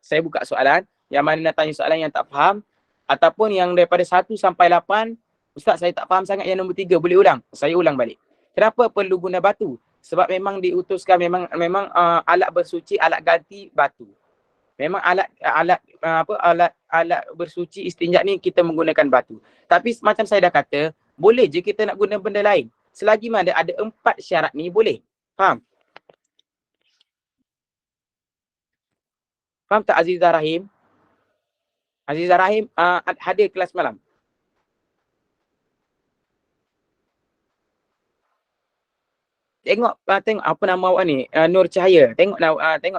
Saya buka soalan. Yang mana nak tanya soalan yang tak faham. Ataupun yang daripada 1 sampai 8, Ustaz saya tak faham sangat yang nombor 3, boleh ulang? Saya ulang balik. Kenapa perlu guna batu? Sebab memang diutuskan, memang alat bersuci, alat ganti batu. Memang alat bersuci istinja ni kita menggunakan batu. Tapi macam saya dah kata, boleh je kita nak guna benda lain. Selagi mana ada 4 syarat ni boleh. Faham? Faham tak Azizah Rahim? Azizah Rahim hadir kelas malam. Tengok apa nama awak ni? Nur Cahaya. Tengok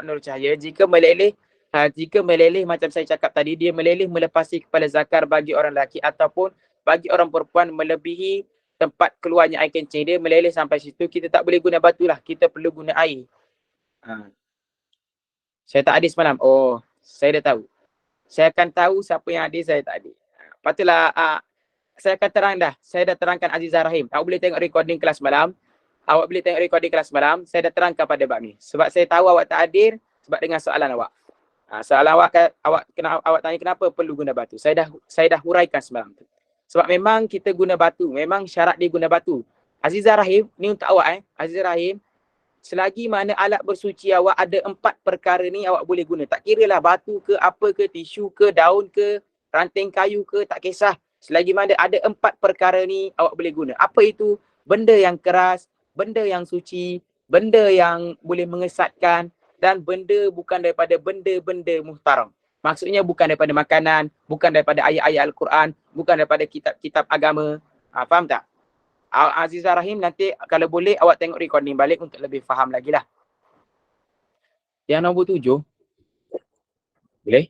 Nur Cahaya, jika meleleh macam saya cakap tadi, dia meleleh melepasi kepala zakar bagi orang lelaki ataupun bagi orang perempuan melebihi tempat keluarnya air kencing, dia meleleh sampai situ, kita tak boleh guna batu lah, kita perlu guna air. Saya tak hadir semalam. Oh, saya dah tahu. Saya akan tahu siapa yang hadir, saya tak hadir. Patutlah saya akan terang dah. Saya dah terangkan Azizah Rahim. Awak boleh tengok recording kelas malam. Awak boleh tengok recording kelas malam. Saya dah terangkan pada bab ni. Sebab saya tahu awak tak hadir sebab dengan soalan awak. Soalan awak tanya kenapa perlu guna batu. Saya dah huraikan semalam tu. Sebab memang kita guna batu. Memang syarat dia guna batu. Azizah Rahim, ni untuk awak Azizah Rahim, selagi mana alat bersuci awak ada 4 perkara ni awak boleh guna. Tak kira lah batu ke, apa ke, tisu ke, daun ke, ranting kayu ke, tak kisah. Selagi mana ada 4 perkara ni awak boleh guna. Apa itu? Benda yang keras, benda yang suci, benda yang boleh mengesatkan, dan benda bukan daripada benda-benda muhtaram. Maksudnya bukan daripada makanan, bukan daripada ayat-ayat Al-Quran, bukan daripada kitab-kitab agama. Faham tak? Azizah Rahim, nanti kalau boleh awak tengok recording balik untuk lebih faham lagi lah. Yang nombor 7, boleh?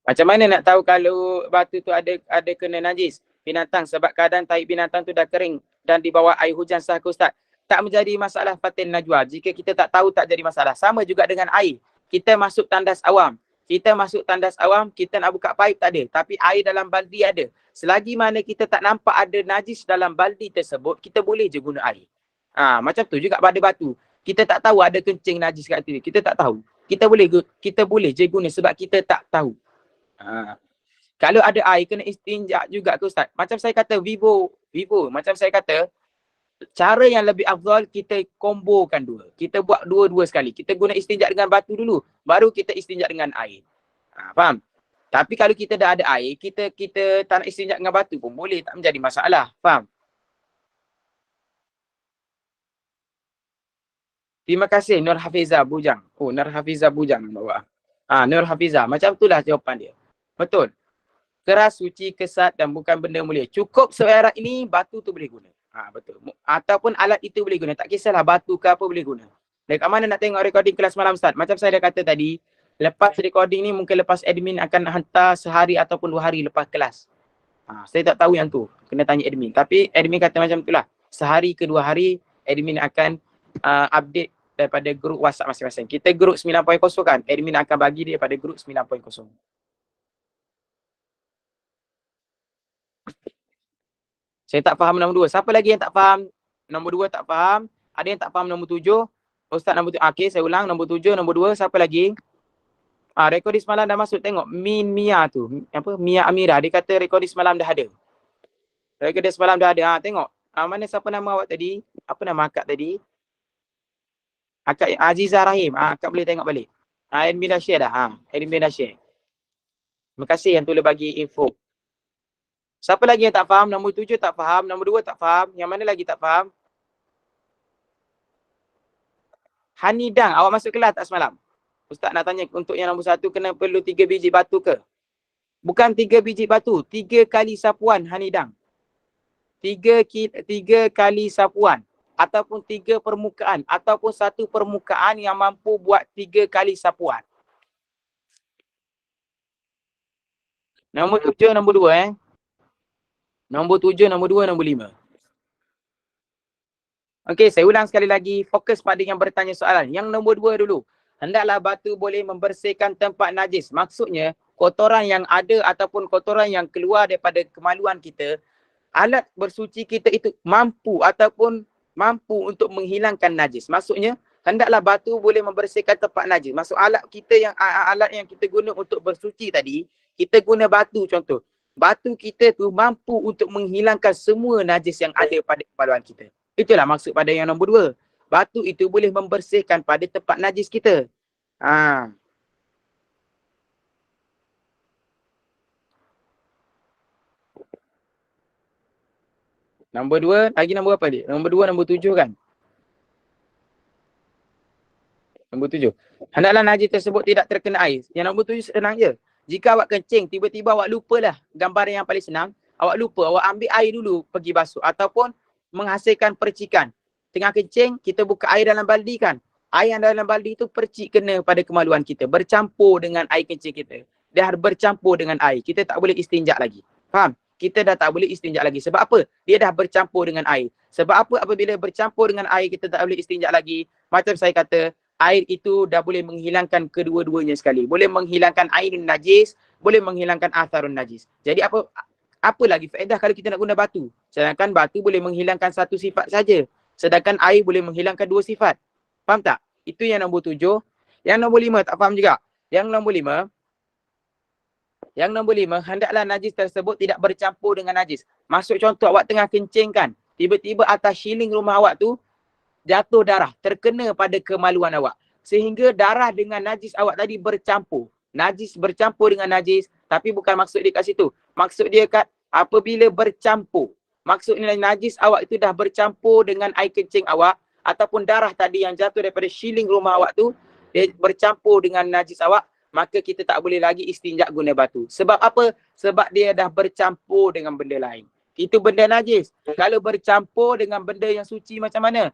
Macam mana nak tahu kalau batu tu ada kena najis binatang? Sebab keadaan tahi binatang tu dah kering dan di bawah air hujan, sah ke Ustaz? Tak menjadi masalah fatil najwa. Jika kita tak tahu, tak jadi masalah. Sama juga dengan air. Kita masuk tandas awam. Kita nak buka paip tak ada. Tapi air dalam baldi ada. Selagi mana kita tak nampak ada najis dalam baldi tersebut, kita boleh je guna air. Macam tu juga pada batu. Kita tak tahu ada kencing najis kat situ. Kita tak tahu. Kita boleh je guna sebab kita tak tahu. Kalau ada air, kena istinja juga ke Ustaz? Macam saya kata, Vivo, macam saya kata, cara yang lebih afdal kita kombokan dua. Kita buat dua-dua sekali. Kita guna istinja dengan batu dulu, baru kita istinja dengan air. Faham? Tapi kalau kita dah ada air, kita tak nak istinja dengan batu pun boleh, tak menjadi masalah. Faham? Terima kasih Nur Hafiza Bujang. Oh, Nur Hafiza Bujang bawa. Nur Hafiza. Macam itulah jawapan dia. Betul. Keras, suci, kesat dan bukan benda mulia. Cukup seberat ini, batu tu boleh guna. Betul. Ataupun alat itu boleh guna. Tak kisahlah batu ke apa boleh guna. Dekat mana nak tengok recording kelas malam Ustaz? Macam saya dah kata tadi, lepas recording ni mungkin lepas admin akan hantar sehari ataupun 2 hari lepas kelas. Saya tak tahu yang tu. Kena tanya admin. Tapi admin kata macam itulah. Sehari ke 2 hari, admin akan update daripada grup WhatsApp masing-masing. Kita grup 9.0 kan? Admin akan bagi dia pada grup 9.0. Saya tak faham nombor 2. Siapa lagi yang tak faham? Nombor 2 tak faham. Ada yang tak faham nombor 7. Ustaz nombor 7. Okey, saya ulang. Nombor 7, nombor 2. Siapa lagi? Rekodi semalam dah masuk. Tengok. Mia tu. Apa? Mia Amira. Dia kata rekodi semalam dah ada. Rekodi semalam dah ada. Tengok. Mana siapa nama awak tadi? Apa nama akak tadi? Akak Azizah Rahim. Akak boleh tengok balik. Admin dah share dah. Admin dah share. Terima kasih yang tulis bagi info. Siapa lagi yang tak faham? Nombor 7 tak faham. Nombor 2 tak faham. Yang mana lagi tak faham? Hanidang, awak masuk kelas tak semalam? Ustaz nak tanya untuk yang nombor 1 kena perlu 3 biji batu ke? Bukan 3 biji batu, 3 kali sapuan Hanidang. 3 kali sapuan ataupun 3 permukaan ataupun 1 permukaan yang mampu buat 3 kali sapuan. Nombor 7, nombor 2 Nombor 7, nombor 2, nombor 5. Okey, saya ulang sekali lagi. Fokus pada yang bertanya soalan. Yang nombor 2 dulu. Hendaklah batu boleh membersihkan tempat najis. Maksudnya, kotoran yang ada ataupun kotoran yang keluar daripada kemaluan kita, alat bersuci kita itu mampu ataupun mampu untuk menghilangkan najis. Maksudnya, hendaklah batu boleh membersihkan tempat najis. Maksud alat kita alat yang kita guna untuk bersuci tadi, kita guna batu contoh. Batu kita tu mampu untuk menghilangkan semua najis yang ada pada kemaluan kita. Itulah maksud pada yang nombor 2. Batu itu boleh membersihkan pada tempat najis kita. Nombor 2, lagi nombor apa dia? Nombor 2, nombor 7 kan? Nombor 7. Hendaklah najis tersebut tidak terkena air. Yang nombor 7 senang je. Jika awak kencing, tiba-tiba awak lupalah gambaran yang paling senang. Awak lupa, awak ambil air dulu pergi basuh. Ataupun menghasilkan percikan. Tengah kencing, kita buka air dalam baldi kan. Air yang dalam baldi itu percik kena pada kemaluan kita. Bercampur dengan air kencing kita. Dia bercampur dengan air. Kita tak boleh istinjak lagi. Faham? Kita dah tak boleh istinjak lagi. Sebab apa? Dia dah bercampur dengan air. Sebab apa apabila bercampur dengan air kita tak boleh istinjak lagi? Macam saya kata, air itu dah boleh menghilangkan kedua-duanya sekali. Boleh menghilangkan air najis, boleh menghilangkan atharun najis. Jadi apa lagi faedah kalau kita nak guna batu? Sedangkan batu boleh menghilangkan satu sifat saja. Sedangkan air boleh menghilangkan 2 sifat. Faham tak? Itu yang nombor 7. Yang nombor 5 tak faham juga. Yang nombor 5, hendaklah najis tersebut tidak bercampur dengan najis. Maksud contoh awak tengah kencing kan, tiba-tiba atas shilling rumah awak tu jatuh darah, terkena pada kemaluan awak. Sehingga darah dengan najis awak tadi bercampur. Najis bercampur dengan najis, tapi bukan maksud dia kat situ. Maksud dia kat apabila bercampur. Maksudnya najis awak itu dah bercampur dengan air kencing awak ataupun darah tadi yang jatuh daripada shilling rumah awak tu, dia bercampur dengan najis awak, maka kita tak boleh lagi istinjak guna batu. Sebab apa? Sebab dia dah bercampur dengan benda lain. Itu benda najis. Kalau bercampur dengan benda yang suci macam mana?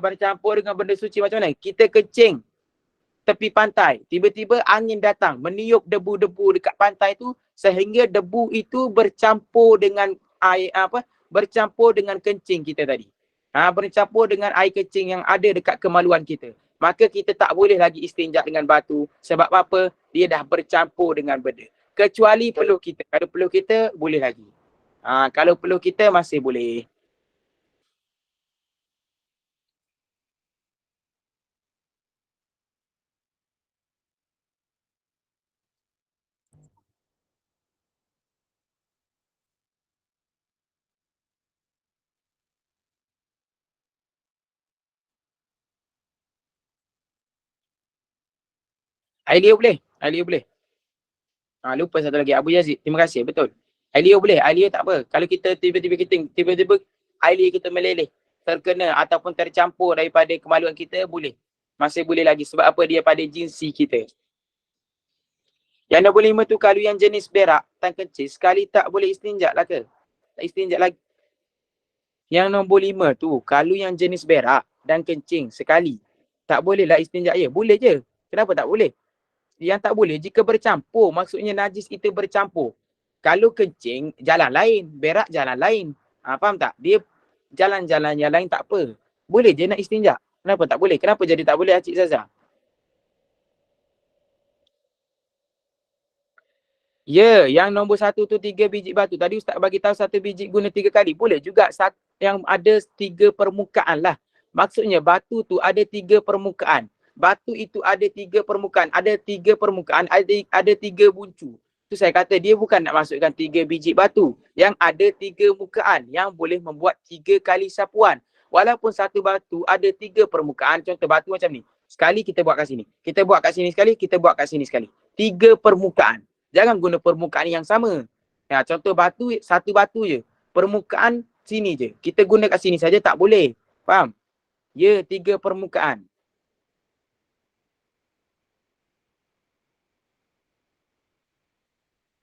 Bercampur dengan benda suci macam mana? Kita kencing tepi pantai, tiba-tiba angin datang, meniup debu-debu dekat pantai tu sehingga debu itu bercampur dengan air bercampur dengan kencing kita tadi. Bercampur dengan air kencing yang ada dekat kemaluan kita. Maka kita tak boleh lagi istinjak dengan batu. Sebab apa? Dia dah bercampur dengan benda. Kecuali peluh kita. Kalau peluh kita boleh lagi. Kalau peluh kita masih boleh. Ailio boleh? Ailio boleh? Lupa satu lagi. Abu Yazid. Terima kasih. Betul. Ailio boleh. Ailio tak apa. Kalau kita tiba-tiba ailio kita meleleh. terkena ataupun tercampur daripada kemaluan kita, boleh. Masih boleh lagi. Sebab apa? Dia pada jinsi kita. Yang nombor 5 tu, kalau yang jenis berak dan kencing, sekali tak boleh istinja lah ke? Tak istinja lagi. Yang nombor 5 tu, kalau yang jenis berak dan kencing sekali, tak boleh lah istinja ya? Boleh je. Kenapa tak boleh? Yang tak boleh jika bercampur. Maksudnya najis itu bercampur. Kalau kencing, jalan lain. Berak, jalan lain. Faham tak? Dia jalan-jalan yang lain tak apa. Boleh je nak istinja. Kenapa tak boleh? Kenapa jadi tak boleh, Cik Zaza? Ya, yang nombor 1 tu 3 biji batu. Tadi Ustaz bagi tahu 1 biji guna 3 kali. Boleh juga yang ada 3 permukaan lah. Maksudnya batu tu ada 3 permukaan. Batu itu ada 3 permukaan. Ada 3 permukaan, ada 3 buncu. Tu saya kata dia bukan nak masukkan 3 biji batu. Yang ada 3 mukaan yang boleh membuat 3 kali sapuan. Walaupun satu batu ada 3 permukaan. Contoh batu macam ni. Sekali kita buat kat sini. Kita buat kat sini sekali, kita buat kat sini sekali. 3 permukaan. Jangan guna permukaan yang sama. Ya, contoh batu, satu batu je. Permukaan sini je. Kita guna kat sini saja tak boleh. Faham? Ya, 3 permukaan.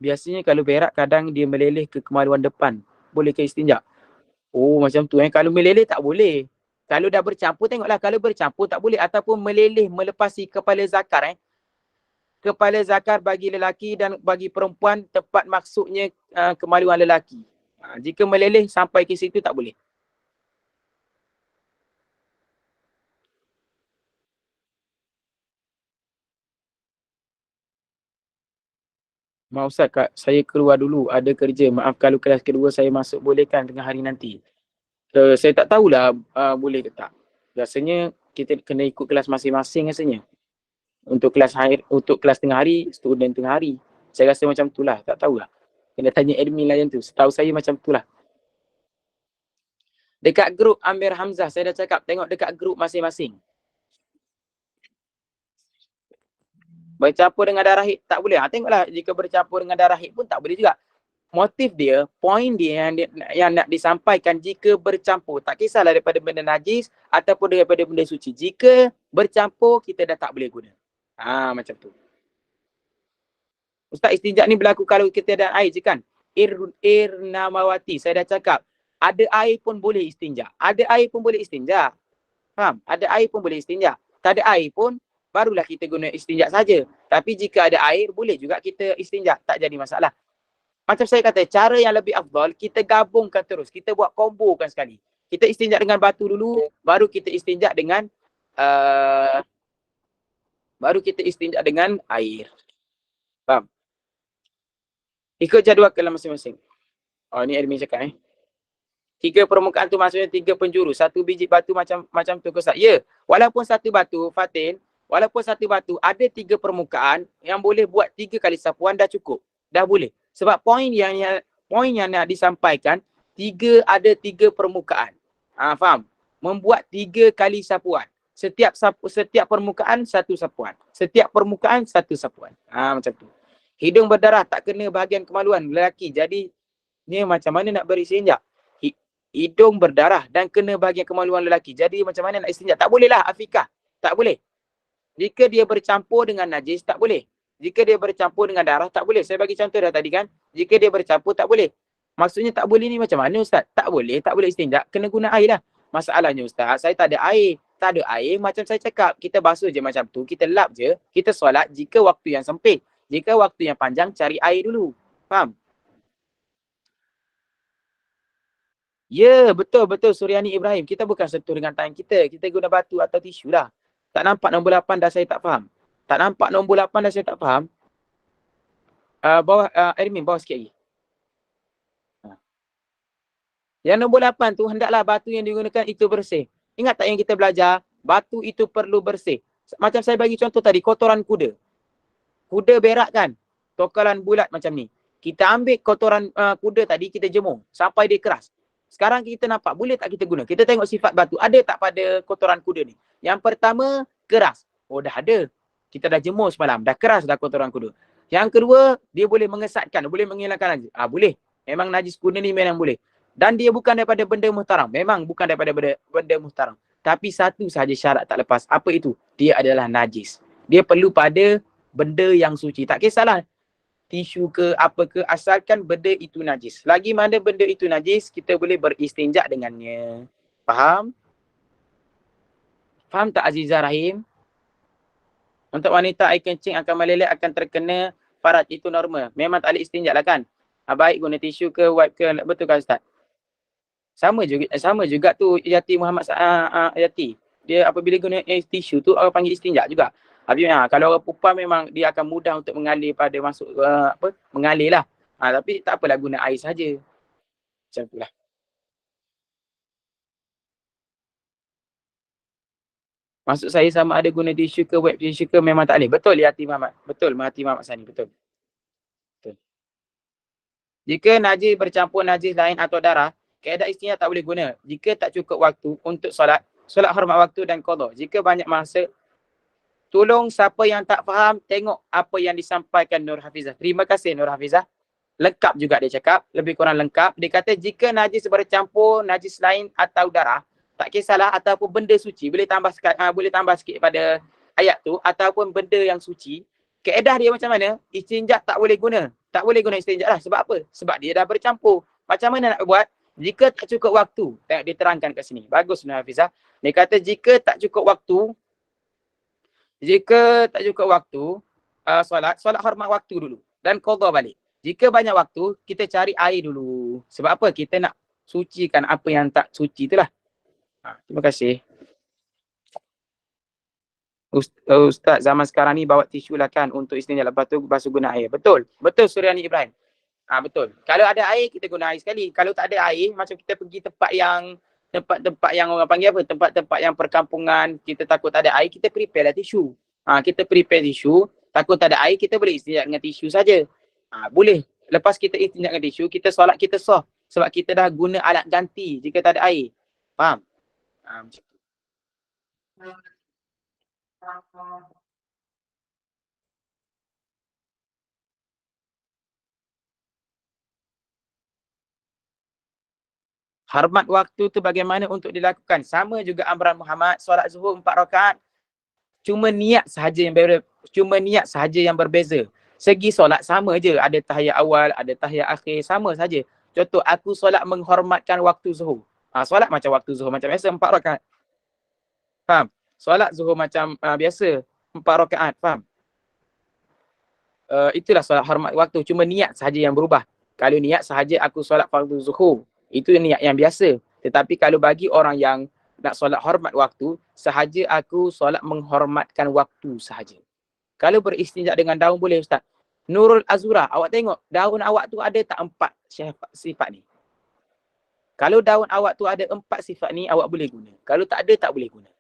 Biasanya kalau berak kadang dia meleleh ke kemaluan depan. Boleh ke istinja? Oh, macam tu. Kalau meleleh tak boleh. Kalau dah bercampur, tengoklah. Kalau bercampur tak boleh. Ataupun meleleh melepasi kepala zakar. Kepala zakar bagi lelaki dan bagi perempuan tepat maksudnya kemaluan lelaki. Jika meleleh sampai ke situ tak boleh. Maaf Ustaz, saya keluar dulu. Ada kerja. Maaf kalau kelas kedua saya masuk bolehkan tengah hari nanti. Saya tak tahulah boleh ke tak. Biasanya kita kena ikut kelas masing-masing rasanya. Untuk kelas tengah hari, student tengah hari. Saya rasa macam itulah. Tak tahulah. Kena tanya admin lah yang tu. Setahu saya macam itulah. Dekat grup Amir Hamzah, saya dah cakap. Tengok dekat grup masing-masing. Bercampur dengan darah haid tak boleh. Tengoklah jika bercampur dengan darah haid pun tak boleh juga. Motif dia, poin dia yang nak disampaikan jika bercampur. Tak kisahlah daripada benda najis ataupun daripada benda suci. Jika bercampur, kita dah tak boleh guna. Macam tu. Ustaz, istinja ni berlaku kalau kita ada air je kan? Irnamawati, saya dah cakap. Ada air pun boleh istinja. Ada air pun boleh istinja. Faham? Ada air pun boleh istinja. Tak ada air pun, barulah kita guna istinja saja. Tapi jika ada air, boleh juga kita istinja. Tak jadi masalah. Macam saya kata, cara yang lebih afdal, kita gabungkan terus. Kita buat kombokan sekali. Kita istinja dengan batu dulu, baru kita istinja dengan air. Faham? Ikut jadual kelas masing-masing. Ni admin cakap 3 permukaan tu maksudnya 3 penjuru. 1 biji batu macam tu Ustaz. Ya, walaupun satu batu, Fatin, walaupun satu batu ada 3 permukaan yang boleh buat 3 kali sapuan dah cukup. Dah boleh. Sebab poin yang nak disampaikan, ada 3 permukaan. Faham? Membuat 3 kali sapuan. Setiap permukaan satu sapuan. Setiap permukaan satu sapuan. Macam tu. Hidung berdarah tak kena bahagian kemaluan lelaki. Jadi ni macam mana nak beristinja? Hidung berdarah dan kena bahagian kemaluan lelaki. Jadi macam mana nak istinja? Tak boleh lah Afikah. Tak boleh. Jika dia bercampur dengan najis, tak boleh. Jika dia bercampur dengan darah, tak boleh. Saya bagi contoh dah tadi kan. Jika dia bercampur, tak boleh. Maksudnya tak boleh ni macam mana Ustaz? Tak boleh istinja. Kena guna air lah. Masalahnya Ustaz, saya tak ada air. Tak ada air, macam saya cakap. Kita basuh je macam tu. Kita lap je. Kita solat jika waktu yang sempit. Jika waktu yang panjang, cari air dulu. Faham? Ya, betul Suryani Ibrahim. Kita bukan sentuh dengan tangan kita. Kita guna batu atau tisu lah. Tak nampak nombor 8 dah saya tak faham. Tak nampak nombor 8 dah saya tak faham. Admin, bawah sikit lagi. Yang nombor 8 tu, hendaklah batu yang digunakan itu bersih. Ingat tak yang kita belajar? Batu itu perlu bersih. Macam saya bagi contoh tadi, kotoran kuda. Kuda berak kan? Tokalan bulat macam ni. Kita ambil kotoran kuda tadi, kita jemur. Sampai dia keras. Sekarang kita nampak, boleh tak kita guna? Kita tengok sifat batu. Ada tak pada kotoran kuda ni? Yang pertama, keras. Oh, dah ada. Kita dah jemur semalam. Dah keras dah kotoran kuda. Yang kedua, dia boleh mengesatkan. Boleh menghilangkan najis. Boleh. Memang najis kuda ni memang boleh. Dan dia bukan daripada benda muhtaram. Memang bukan daripada benda muhtaram. Tapi satu sahaja syarat tak lepas. Apa itu? Dia adalah najis. Dia perlu pada benda yang suci. Tak kisahlah tisu ke apa ke, asalkan benda itu najis. Lagi mana benda itu najis, kita boleh beristinja dengannya. Faham? Faham tak Azizah Rahim? Untuk wanita air kencing akan meleleh akan terkena faraj, itu normal. Memang tak boleh istinja lah kan? Baik guna tisu ke wipe ke, betul kan Ustaz? Sama juga tu Yati Muhammad Yati. Dia apabila guna tisu tu orang panggil istinja juga. Tapi kalau orang perempuan memang dia akan mudah untuk mengalir pada masuk mengalir lah. Tapi tak apalah guna air saja. Macam itulah. Maksud saya sama ada guna tisu ke wet tisu ke memang tak boleh. Betul Yati Muhammad. Betul Yati Muhammad Sani. Betul. Betul. Jika najis bercampur najis lain atau darah, kaedah istinja tak boleh guna. Jika tak cukup waktu untuk solat hormat waktu dan qada. Jika banyak masa, tolong siapa yang tak faham, tengok apa yang disampaikan Nur Hafizah. Terima kasih Nur Hafizah. Lengkap juga dia cakap, lebih kurang lengkap. Dia kata jika najis bercampur najis lain atau darah, tak kisahlah, ataupun benda suci, boleh tambah sikit pada ayat tu, ataupun benda yang suci, kaedah dia macam mana? Istinja tak boleh guna. Tak boleh guna istinja lah. Sebab apa? Sebab dia dah bercampur. Macam mana nak buat? Jika tak cukup waktu, tengok dia terangkan kat sini. Bagus Nur Hafizah. Dia kata jika tak cukup waktu, solat hormat waktu dulu dan qada balik. Jika banyak waktu, kita cari air dulu. Sebab apa? Kita nak sucikan apa yang tak suci itulah. Terima kasih. Ustaz, zaman sekarang ni bawa tisu lah kan untuk istinja, lepas tu basuh guna air. Betul. Betul Suryani Ibrahim. Betul. Kalau ada air, kita guna air sekali. Kalau tak ada air, macam kita pergi tempat yang orang panggil apa? Tempat-tempat yang perkampungan, kita takut tak ada air, kita prepare lah tisu. Kita prepare tisu, takut tak ada air, kita boleh istinja dengan tisu saja. Boleh. Lepas kita istinja dengan tisu, kita solat kita sah. Sebab kita dah guna alat ganti jika tak ada air. Faham? Macam tu. Hormat waktu tu bagaimana untuk dilakukan? Sama juga amran Muhammad, solat zuhur 4 rakaat. Cuma niat sahaja yang berbeza. Segi solat sama je, ada tahiyat awal, ada tahiyat akhir, sama saja. Contoh, aku solat menghormatkan waktu zuhur. Solat macam waktu zuhur macam biasa 4 rakaat. Faham? Solat zuhur macam biasa 4 rakaat, faham? Itulah solat hormat waktu, cuma niat sahaja yang berubah. Kalau niat sahaja aku solat fardu zuhur, itu niat yang biasa. Tetapi kalau bagi orang yang nak solat hormat waktu, sahaja aku solat menghormatkan waktu sahaja. Kalau beristinja dengan daun boleh Ustaz. Nurul Azura, awak tengok daun awak tu ada tak 4 sifat ni? Kalau daun awak tu ada 4 sifat ni, awak boleh guna. Kalau tak ada, tak boleh guna.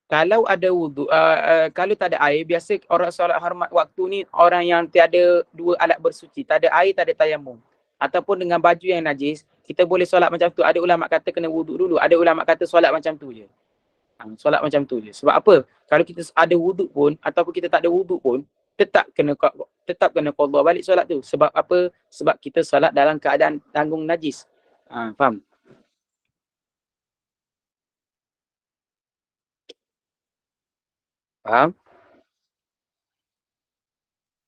Kalau ada wuduk, kalau tak ada air, biasa orang solat hormat waktu ni orang yang tiada 2 alat bersuci, tak ada air, tak ada tayamum, ataupun dengan baju yang najis, kita boleh solat macam tu. Ada ulama kata kena wuduk dulu, ada ulama kata solat macam tu je. Solat macam tu je. Sebab apa? Kalau kita ada wuduk pun ataupun kita tak ada wuduk pun, tetap kena qada balik solat tu. Sebab apa? Sebab kita solat dalam keadaan tanggung najis. Faham? Faham?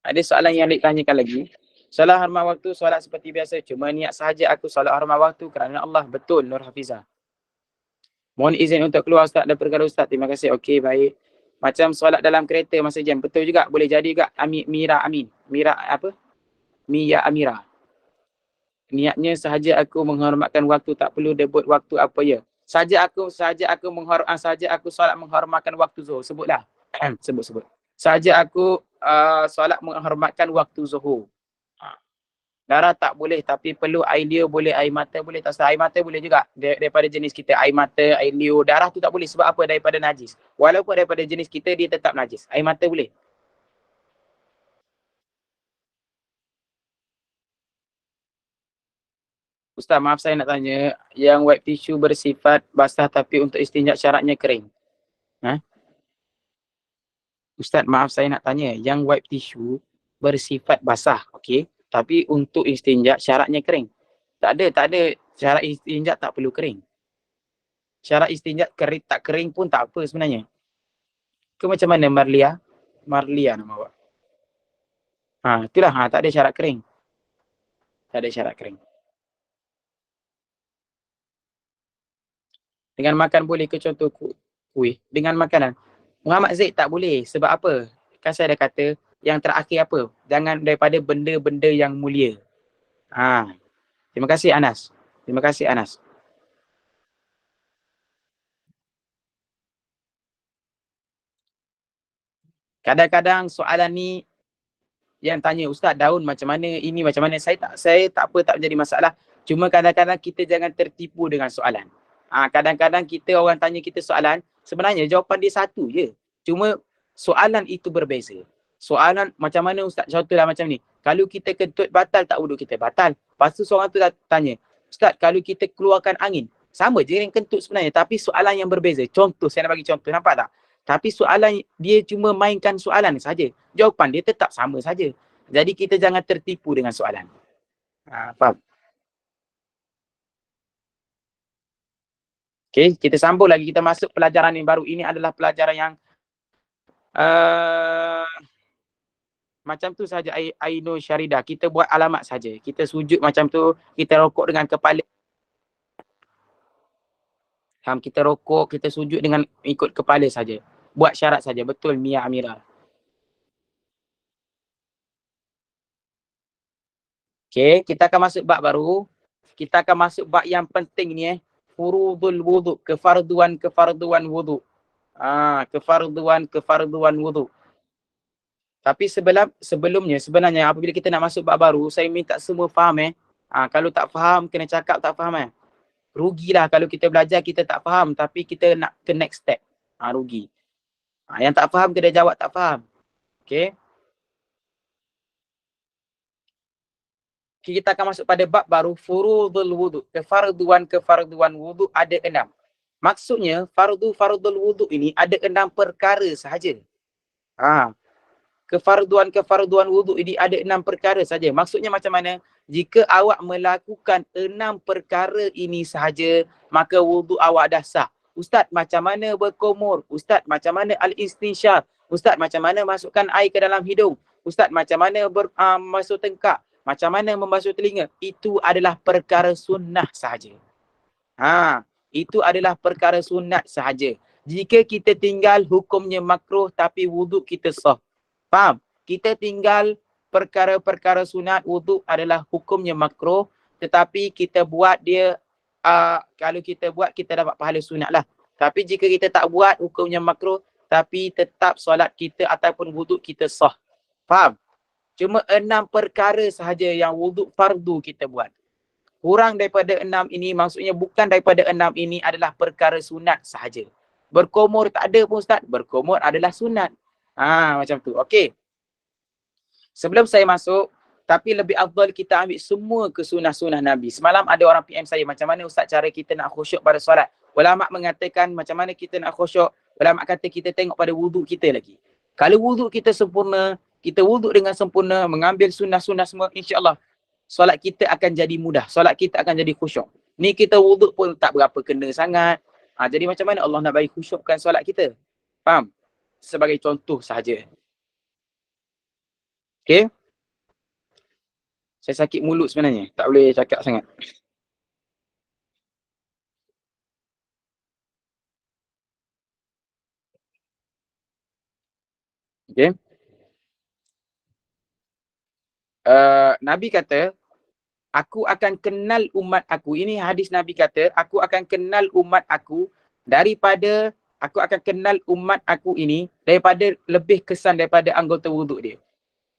Ada soalan yang ditanyakan lagi? Solat hormat waktu, solat seperti biasa. Cuma niat sahaja aku solat hormat waktu kerana Allah. Betul Nur Hafizah. Mohon izin untuk keluar Ustaz dan perkara Ustaz. Terima kasih. Okey, baik. Macam solat dalam kereta masa jam. Betul juga. Boleh jadi juga. Mira Amin. Mira apa? Mia Amira. Niatnya sahaja aku menghormatkan waktu, tak perlu debut waktu apa ya. Saja aku solat menghormatkan waktu zuhur. Sebutlah. Sebut. Saja aku solat menghormatkan waktu zuhur. Darah tak boleh, tapi perlu air liur boleh, air mata boleh. Tak salah, air mata boleh juga. Daripada jenis kita, air mata, air liur. Darah tu tak boleh. Sebab apa? Daripada najis. Walaupun daripada jenis kita, dia tetap najis. Air mata boleh. Ustaz, maaf saya nak tanya, yang wipe tisu bersifat basah tapi untuk istinja syaratnya kering. Ha? Ustaz, maaf saya nak tanya, yang wipe tisu bersifat basah, okey, tapi untuk istinja syaratnya kering. Tak ada syarat istinja tak perlu kering. Syarat istinja kering tak kering pun tak apa sebenarnya. Ke macam mana Marlia? Marlia nama awak. Itulah, tak ada syarat kering. Tak ada syarat kering. Dengan makan boleh ke contoh kuih? Dengan makanan. Muhammad Zaid tak boleh. Sebab apa? Kan saya dah kata, yang terakhir apa? Jangan daripada benda-benda yang mulia. Terima kasih Anas. Terima kasih Anas. Kadang-kadang soalan ni yang tanya, Ustaz, daun macam mana, ini macam mana, saya tak menjadi masalah. Cuma kadang-kadang kita jangan tertipu dengan soalan. Kadang-kadang kita orang tanya kita soalan, sebenarnya jawapan dia satu je. Cuma soalan itu berbeza. Soalan macam mana Ustaz, contohlah macam ni. Kalau kita kentut, batal tak wuduk kita? Batal. Lepas tu seorang tu tanya, Ustaz, kalau kita keluarkan angin, sama je dengan kentut sebenarnya, tapi soalan yang berbeza. Contoh, saya nak bagi contoh, nampak tak? Tapi soalan dia cuma mainkan soalan saja. Jawapan dia tetap sama saja. Jadi kita jangan tertipu dengan soalan. Faham? Okey, kita sambung lagi. Kita masuk pelajaran yang baru. Ini adalah pelajaran yang macam tu saja Aino Syarida. Kita buat alamat saja. Kita sujud macam tu, kita rokok dengan kepala. Kita rokok, kita sujud dengan ikut kepala saja. Buat syarat saja. Betul Mia Amira. Okey, kita akan masuk bab baru. Kita akan masuk bab yang penting ni furudul wudu, kefarduan wudu. Kefarduan wudu. Tapi sebelumnya sebenarnya apabila kita nak masuk bab baru, saya minta semua faham kalau tak faham kena cakap tak faham rugilah kalau kita belajar kita tak faham tapi kita nak ke next step. Rugi. Yang tak faham kena jawab tak faham. Okey. Kita akan masuk pada bab baru furudul wudu. Kefarduan wudu ada 6. Maksudnya fardul wudu ini ada 6 perkara sahaja. Kefarduan wudu ini ada 6 perkara saja. Maksudnya macam mana? Jika awak melakukan 6 perkara ini sahaja, maka wudu awak dah sah. Ustaz, macam mana berkumur? Ustaz, macam mana al-istinsyaq? Ustaz, macam mana masukkan air ke dalam hidung? Ustaz, macam mana masuk tengkak? Macam mana membasuh telinga? Itu adalah perkara sunnah sahaja. Itu adalah perkara sunat sahaja. Jika kita tinggal hukumnya makruh tapi wuduk kita sah. Faham? Kita tinggal perkara-perkara sunat wuduk adalah hukumnya makruh tetapi kita buat dia kalau kita buat kita dapat pahala sunat lah. Tapi jika kita tak buat hukumnya makruh tapi tetap solat kita ataupun wuduk kita sah. Faham? Cuma 6 perkara sahaja yang wuduk fardu kita buat. Kurang daripada 6 ini, maksudnya bukan daripada 6 ini adalah perkara sunat sahaja. Berkumur tak ada pun Ustaz. Berkumur adalah sunat. Macam tu. Okey. Sebelum saya masuk, tapi lebih afdal kita ambil semua kesunah-sunah Nabi. Semalam ada orang PM saya, macam mana Ustaz cara kita nak khusyuk pada solat? Ulama mengatakan macam mana kita nak khusyuk? Ulama kata kita tengok pada wuduk kita lagi. Kalau wuduk kita sempurna, kita wuduk dengan sempurna, mengambil sunah-sunah semua, insya-Allah solat kita akan jadi mudah. Solat kita akan jadi khusyuk. Ni kita wuduk pun tak berapa kena sangat. Jadi macam mana Allah nak bagi khusyukkan solat kita? Faham? Sebagai contoh sahaja. Okey? Saya sakit mulut sebenarnya. Tak boleh cakap sangat. Okey? Nabi kata, aku akan kenal umat aku. Ini hadis Nabi kata, aku akan kenal umat aku daripada, aku akan kenal umat aku ini daripada lebih kesan daripada anggota wuduk dia.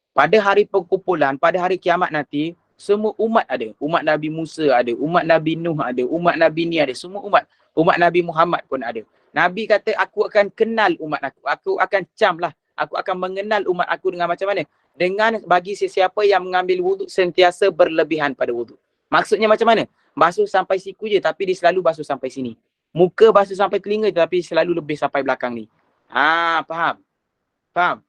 Pada hari perkumpulan, pada hari kiamat nanti, semua umat ada. Umat Nabi Musa ada, umat Nabi Nuh ada, umat Nabi ni ada, semua umat. Umat Nabi Muhammad pun ada. Nabi kata, aku akan kenal umat aku. Aku akan camlah. Aku akan mengenal umat aku dengan macam mana? Dengan bagi sesiapa yang mengambil wuduk sentiasa berlebihan pada wuduk. Maksudnya macam mana? basuh sampai siku je tapi dia selalu basuh sampai sini. Muka basuh sampai telinga tapi selalu lebih sampai belakang ni. Faham? Faham?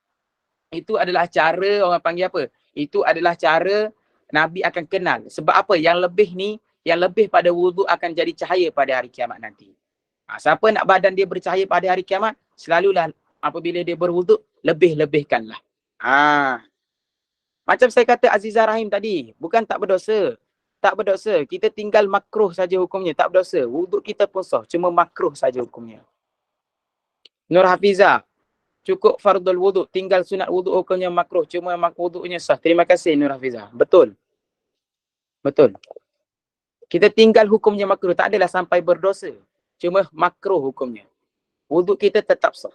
Itu adalah cara orang panggil apa? Itu adalah cara Nabi akan kenal. Sebab apa? Yang lebih ni, yang lebih pada wuduk akan jadi cahaya pada hari kiamat nanti. Siapa nak badan dia bercahaya pada hari kiamat, selalulah apabila dia berwuduk, lebih-lebihkanlah. Macam saya kata Azizah Rahim tadi, bukan tak berdosa. Tak berdosa. Kita tinggal makruh saja hukumnya, tak berdosa. Wuduk kita pun sah, cuma makruh saja hukumnya. Nur Hafizah, cukup fardul wuduk, tinggal sunat wuduk hukumnya makruh, cuma wuduknya sah. Terima kasih Nur Hafizah. Betul. Betul. Kita tinggal hukumnya makruh, tak adalah sampai berdosa. Cuma makruh hukumnya. Wuduk kita tetap sah.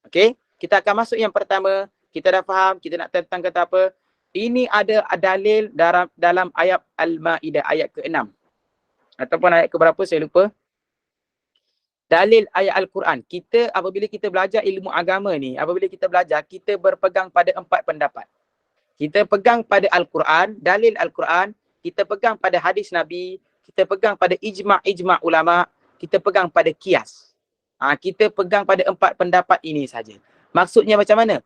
Okey? Kita akan masuk yang pertama. Kita dah faham, kita nak tentang kata apa. Ini ada dalil dalam ayat Al-Ma'idah, ayat ke-6. Ataupun ayat ke-berapa, saya lupa. Dalil ayat Al-Quran. Kita apabila kita belajar ilmu agama ni, apabila kita belajar, kita berpegang pada 4 pendapat. Kita pegang pada Al-Quran, dalil Al-Quran, kita pegang pada hadis Nabi, kita pegang pada ijma' ulama, kita pegang pada qiyas. Kita pegang pada 4 pendapat ini saja. Maksudnya macam mana?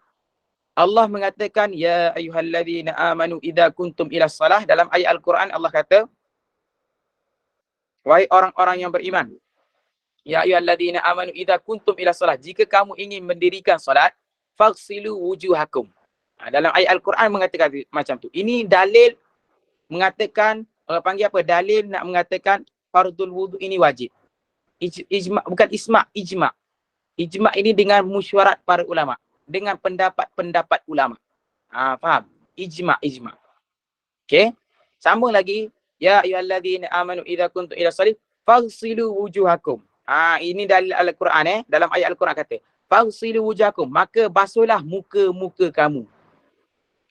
Allah mengatakan, ya ayyuhalladzina amanu idza kuntum ila salah. Dalam ayat Al-Quran Allah kata, wahai orang-orang yang beriman, ya ayyuhalladzina amanu idza kuntum ila salah. Jika kamu ingin mendirikan salat, faghsilu wujuhakum. Dalam ayat Al-Quran mengatakan macam tu. Ini dalil mengatakan, orang panggil apa? Dalil nak mengatakan fardul wudu ini wajib. Ijma', bukan ijma'. Ijma' ini dengan mesyuarat para ulama. Dengan pendapat-pendapat ulama. Faham? Ijma'. Okey? Sambung lagi. Ya ayyuhalladzina amanu idza kuntum ila shalah faghsilu wujuhakum. Ini dalil Al-Quran dalam ayat Al-Quran kata, faghsilu wujuhakum, maka basuhlah muka-muka kamu.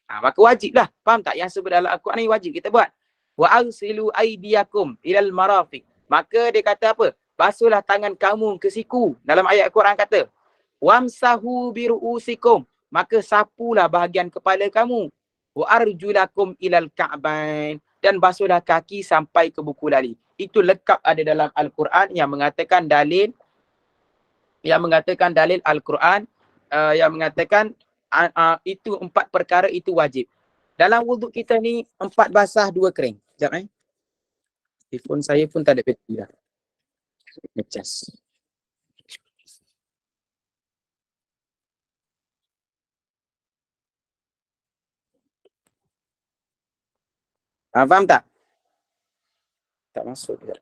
Maka wajiblah. Faham tak? Yang sebut dalam Al-Quran ni wajib kita buat. Wa aghsilu aydiyakum ilal marafiq. Maka dia kata apa? Basuhlah tangan kamu ke siku. Dalam ayat Al-Quran kata, wamsahu biru'usikum, maka sapulah bahagian kepala kamu. Wa arjulakum ilal ka'bain, dan basuhlah kaki sampai ke buku lali. Itu lengkap ada dalam Al-Quran yang mengatakan dalil Al-Quran yang mengatakan itu 4 perkara itu wajib. Dalam wuduk kita ni 4 basah 2 kering. Sekejap telefon saya pun tak ada bateri dah. Ngecas. Faham tak? Tak masuk juga.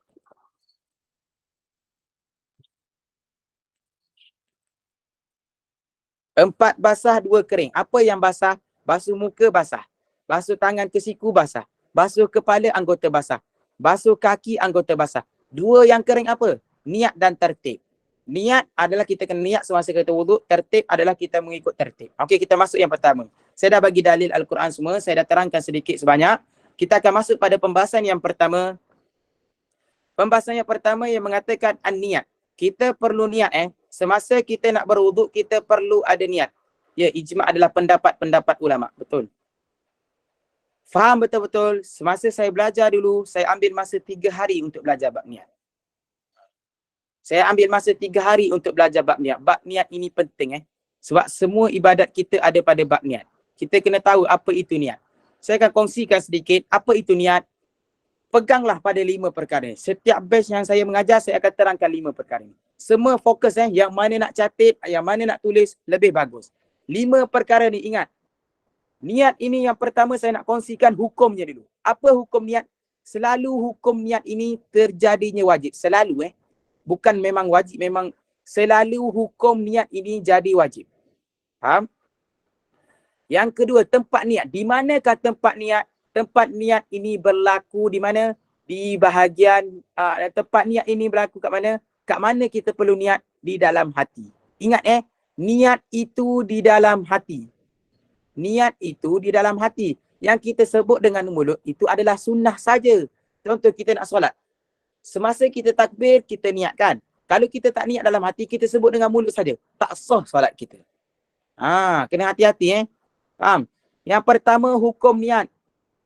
Empat basah 2 kering. Apa yang basah? Basuh muka basah. Basuh tangan ke siku basah. Basuh kepala anggota basah. Basuh kaki anggota basah. 2 yang kering apa? Niat dan tertib. Niat adalah kita kena niat semasa kita wuduk. Tertib adalah kita mengikut tertib. Okey, kita masuk yang pertama. Saya dah bagi dalil Al-Quran semua. Saya dah terangkan sedikit sebanyak. Kita akan masuk pada pembahasan yang pertama. Pembahasan yang pertama yang mengatakan an-niat. Kita perlu niat semasa kita nak berwuduk, kita perlu ada niat. Ya, ijma' adalah pendapat-pendapat ulama. Betul. Faham betul-betul. Semasa saya belajar dulu, saya ambil masa 3 hari untuk belajar bab niat. Saya ambil masa 3 hari untuk belajar bab niat. Bab niat ini penting sebab semua ibadat kita ada pada bab niat. Kita kena tahu apa itu niat. Saya akan kongsikan sedikit apa itu niat. Peganglah pada 5 perkara. Setiap batch yang saya mengajar, saya akan terangkan 5 perkara ini. Semua fokus yang mana nak catat, yang mana nak tulis, lebih bagus. 5 perkara ni ingat. Niat ini yang pertama saya nak kongsikan hukumnya dulu. Apa hukum niat? Selalu hukum niat ini terjadinya wajib. Selalu bukan memang wajib, memang selalu hukum niat ini jadi wajib. Faham? Yang kedua, tempat niat. Di manakah tempat niat? Tempat niat ini berlaku di mana? Di bahagian tempat niat ini berlaku kat mana? Kat mana kita perlu niat? Di dalam hati. Ingat niat itu di dalam hati. Niat itu di dalam hati. Yang kita sebut dengan mulut itu adalah sunnah saja. Contoh kita nak solat. Semasa kita takbir, kita niatkan. Kalau kita tak niat dalam hati, kita sebut dengan mulut saja. Tak sah solat kita. Kena hati-hati Faham? Yang pertama hukum niat.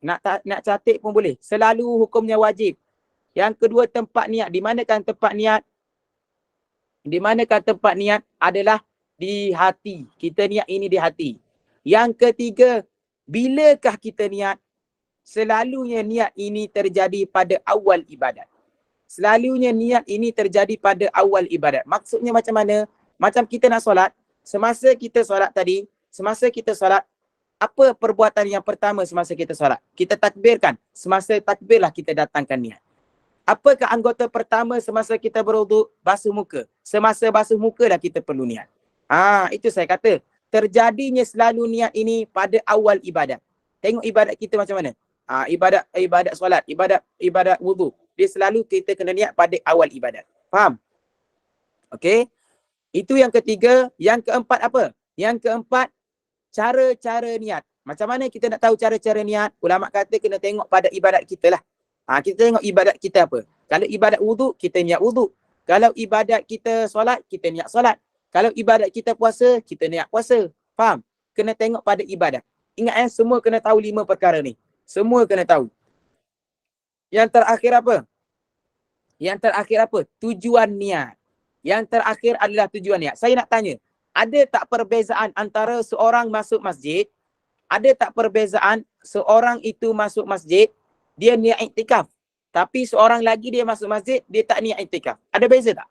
Nak catat pun boleh. Selalu hukumnya wajib. Yang kedua tempat niat. Di manakah tempat niat? Di manakah tempat niat? Adalah di hati. Kita niat ini di hati. Yang ketiga, bilakah kita niat? Selalunya niat ini terjadi pada awal ibadat. Selalunya niat ini terjadi pada awal ibadat. Maksudnya macam mana? Macam kita nak solat, semasa kita solat tadi, semasa kita solat, apa perbuatan yang pertama semasa kita solat? Kita takbirkan. Semasa takbirlah kita datangkan niat. Apakah anggota pertama semasa kita berwuduk? Basuh muka. Semasa basuh muka dah kita perlu niat. Itu saya kata. Terjadinya selalu niat ini pada awal ibadat. Tengok ibadat kita macam mana? Ibadat solat, ibadat wuduk. Dia selalu kita kena niat pada awal ibadat. Faham? Okey. Itu yang ketiga. Yang keempat apa? Yang keempat, cara-cara niat. Macam mana kita nak tahu cara-cara niat? Ulama kata kena tengok pada ibadat kita lah. Kita tengok ibadat kita apa. Kalau ibadat wuduk, kita niat wuduk. Kalau ibadat kita solat, kita niat solat. Kalau ibadat kita puasa, kita niat puasa. Faham? Kena tengok pada ibadat. Ingat semua kena tahu 5 perkara ni. Semua kena tahu. Yang terakhir apa? Yang terakhir apa? Tujuan niat. Yang terakhir adalah tujuan niat. Saya nak tanya, ada tak perbezaan antara seorang masuk masjid, ada tak perbezaan seorang itu masuk masjid, dia niat iktikaf. Tapi seorang lagi dia masuk masjid, dia tak niat iktikaf. Ada beza tak?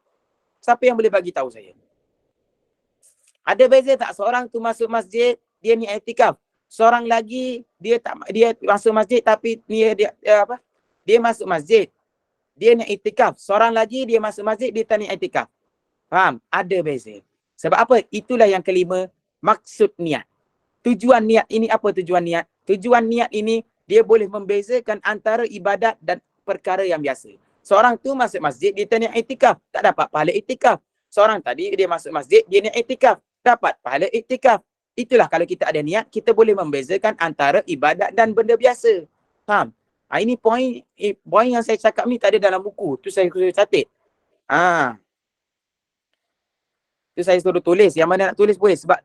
Siapa yang boleh bagi tahu saya? Ada beza tak seorang tu masuk masjid, dia niat iktikaf. Seorang lagi dia masuk masjid tapi dia masuk masjid, dia niat iktikaf. Seorang lagi dia masuk masjid, dia tak niat iktikaf. Faham? Ada beza. Sebab apa? Itulah yang kelima, maksud niat. Tujuan niat ini apa tujuan niat? Tujuan niat ini dia boleh membezakan antara ibadat dan perkara yang biasa. Seorang tu masuk masjid, dia tak niat iktikaf, tak dapat pahala iktikaf. Seorang tadi dia masuk masjid, dia niat iktikaf, dapat pahala iktikaf. Itulah kalau kita ada niat, kita boleh membezakan antara ibadat dan benda biasa. Faham? Ini poin yang saya cakap ni tak ada dalam buku. Tu saya catat. Tu saya suruh tulis. Yang mana nak tulis boleh. Sebab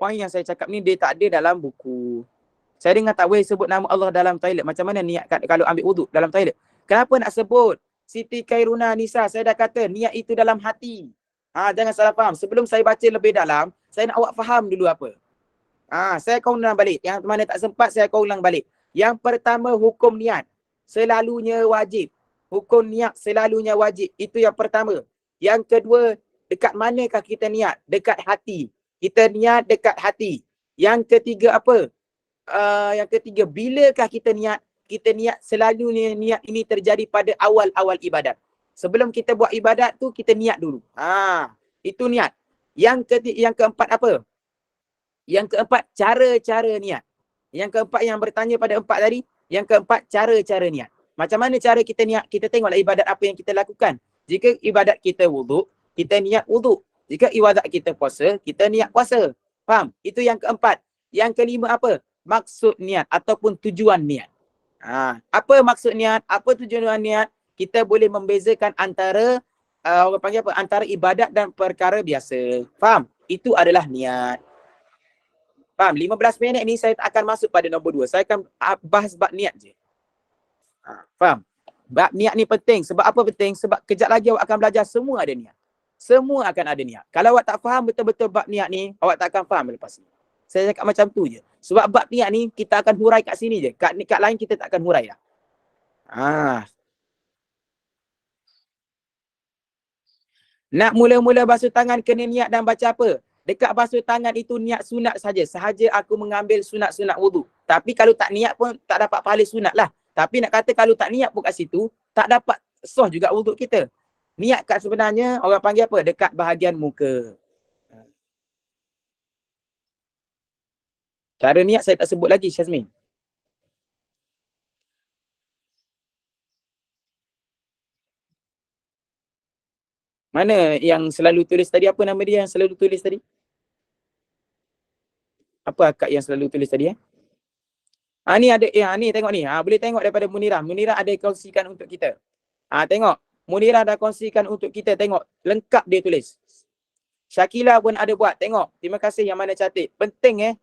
poin yang saya cakap ni dia tak ada dalam buku. Saya dengar tak boleh sebut nama Allah dalam toilet. Macam mana niat kalau ambil wuduk dalam toilet? Kenapa nak sebut? Siti Khairuna Nisa, saya dah kata niat itu dalam hati. Jangan salah faham. Sebelum saya baca lebih dalam, saya nak awak faham dulu apa. Saya akan ulang balik. Yang mana tak sempat, saya akan ulang balik. Yang pertama, hukum niat. Selalunya wajib. Hukum niat selalunya wajib. Itu yang pertama. Yang kedua, dekat manakah kita niat? Dekat hati. Kita niat dekat hati. Yang ketiga apa? Yang ketiga, bilakah kita niat? Kita niat selalunya niat ini terjadi pada awal-awal ibadat. Sebelum kita buat ibadat tu, kita niat dulu. Itu niat. Yang keempat apa? Yang keempat, cara-cara niat. Yang keempat yang bertanya pada 4 tadi, yang keempat, cara-cara niat. Macam mana cara kita niat? Kita tengoklah ibadat apa yang kita lakukan. Jika ibadat kita wuduk, kita niat wuduk. Jika ibadat kita puasa, kita niat puasa. Faham? Itu yang keempat. Yang kelima apa? Maksud niat ataupun tujuan niat. Apa maksud niat? Apa tujuan niat? Kita boleh membezakan antara orang panggil apa? Antara ibadat dan perkara biasa. Faham? Itu adalah niat. Faham? 15 minit ni saya tak akan masuk pada nombor 2. Saya akan bahas bab niat je. Faham? Bab niat ni penting. Sebab apa penting? Sebab kejap lagi awak akan belajar semua ada niat. Semua akan ada niat. Kalau awak tak faham betul-betul bab niat ni, awak tak akan faham lepas ni. Saya cakap macam tu je. Sebab bab niat ni kita akan hurai kat sini je. Kat lain kita tak akan hurai lah. Nak mula-mula basuh tangan kena niat dan baca apa? Dekat basuh tangan itu niat sunat saja. Sahaja aku mengambil sunat-sunat wuduk. Tapi kalau tak niat pun tak dapat pahala sunat lah. Tapi nak kata kalau tak niat pun kat situ, tak dapat sah juga wuduk kita. Niat kat sebenarnya orang panggil apa? Dekat bahagian muka. Cara niat saya tak sebut lagi, Syazmin. Mana yang selalu tulis tadi? Apa nama dia yang selalu tulis tadi? Apa akak yang selalu tulis tadi? Ni ada, ni tengok ni. Boleh tengok daripada Munirah. Munirah ada kongsikan untuk kita. Tengok. Munirah dah kongsikan untuk kita. Tengok. Lengkap dia tulis. Syakila pun ada buat. Tengok. Terima kasih yang mana catat. Penting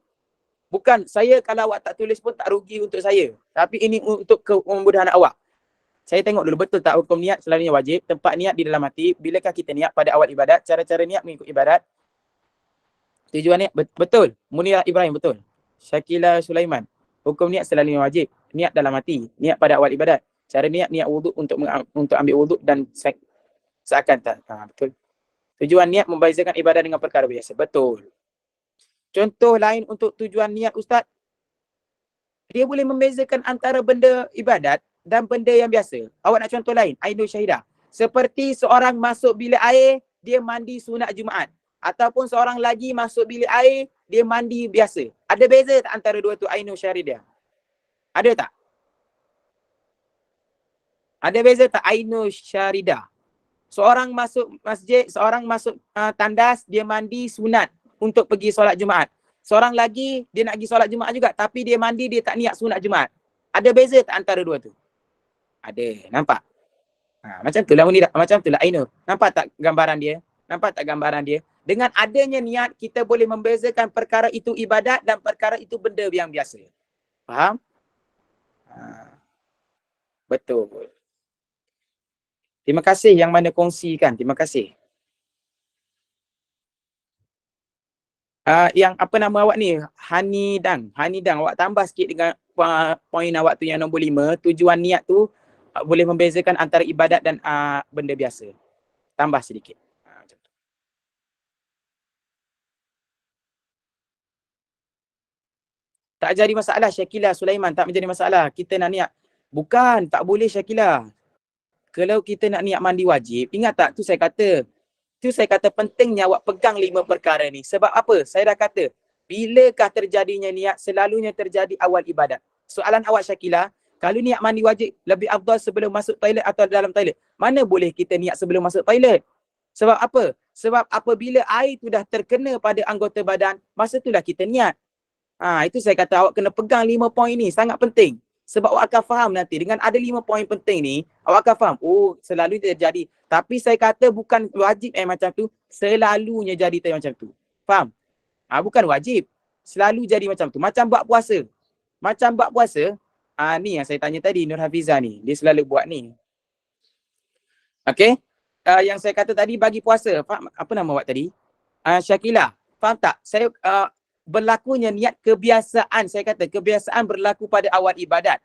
Bukan, saya kalau awak tak tulis pun tak rugi untuk saya. Tapi ini untuk kemudahan awak. Saya tengok dulu betul tak hukum niat selalunya wajib. Tempat niat di dalam hati. Bilakah kita niat pada awal ibadat? Cara-cara niat mengikut ibadat. Tujuan niat betul. Munirah Ibrahim betul. Syakila Sulaiman. Hukum niat selalunya wajib. Niat dalam hati. Niat pada awal ibadat. Cara niat wuduk untuk ambil wuduk dan seakan tak. Betul. Tujuan niat membezakan ibadat dengan perkara biasa. Betul. Contoh lain untuk tujuan niat Ustaz. Dia boleh membezakan antara benda ibadat dan benda yang biasa. Awak nak contoh lain? Ainul Syahidah. Seperti seorang masuk bilik air, dia mandi sunat Jumaat. Ataupun seorang lagi masuk bilik air, dia mandi biasa. Ada beza tak antara dua tu Ainul Syahidah? Ada tak? Ada beza tak Ainul Syahidah? Seorang masuk masjid, seorang masuk tandas, dia mandi sunat untuk pergi solat Jumaat. Seorang lagi, dia nak pergi solat Jumaat juga, tapi dia mandi, dia tak niat sunat Jumaat. Ada beza tak antara dua tu? Ada, nampak? Macam tu lah macam tu lah Ainul. Nampak tak gambaran dia? Nampak tak gambaran dia? Dengan adanya niat, kita boleh membezakan perkara itu ibadat dan perkara itu benda yang biasa. Faham? Betul. Terima kasih yang mana kongsikan. Terima kasih. Yang apa nama awak ni? Hanidang. Awak tambah sikit dengan poin awak tu yang nombor 5. Tujuan niat tu boleh membezakan antara ibadat dan benda biasa. Tambah sedikit. Tak jadi masalah Syakila Sulaiman. Tak menjadi masalah. Kita nak niat. Bukan. Tak boleh Syakila. Kalau kita nak niat mandi wajib. Ingat tak? Tu saya kata pentingnya awak pegang 5 perkara ni. Sebab apa? Saya dah kata. Bilakah terjadinya niat? Selalunya terjadi awal ibadat. Soalan awak Syakila. Kalau niat mandi wajib lebih afdal sebelum masuk toilet atau dalam toilet? Mana boleh kita niat sebelum masuk toilet? Sebab apa? Sebab apabila air tu dah terkena pada anggota badan, masa itulah kita niat. Itu saya kata awak kena pegang 5 poin ni. Sangat penting. Sebab awak akan faham nanti. Dengan ada 5 poin penting ni, awak akan faham. Oh, selalu terjadi. Tapi saya kata bukan wajib macam tu. Selalunya jadi macam tu. Faham? Bukan wajib. Selalu jadi macam tu. Macam buat puasa. Ni yang saya tanya tadi, Nur Hafizah ni. Dia selalu buat ni. Okay? Yang saya kata tadi, bagi puasa. Faham? Apa nama awak tadi? Syakila. Faham tak? Saya... berlakunya niat kebiasaan. Saya kata kebiasaan berlaku pada awal ibadat.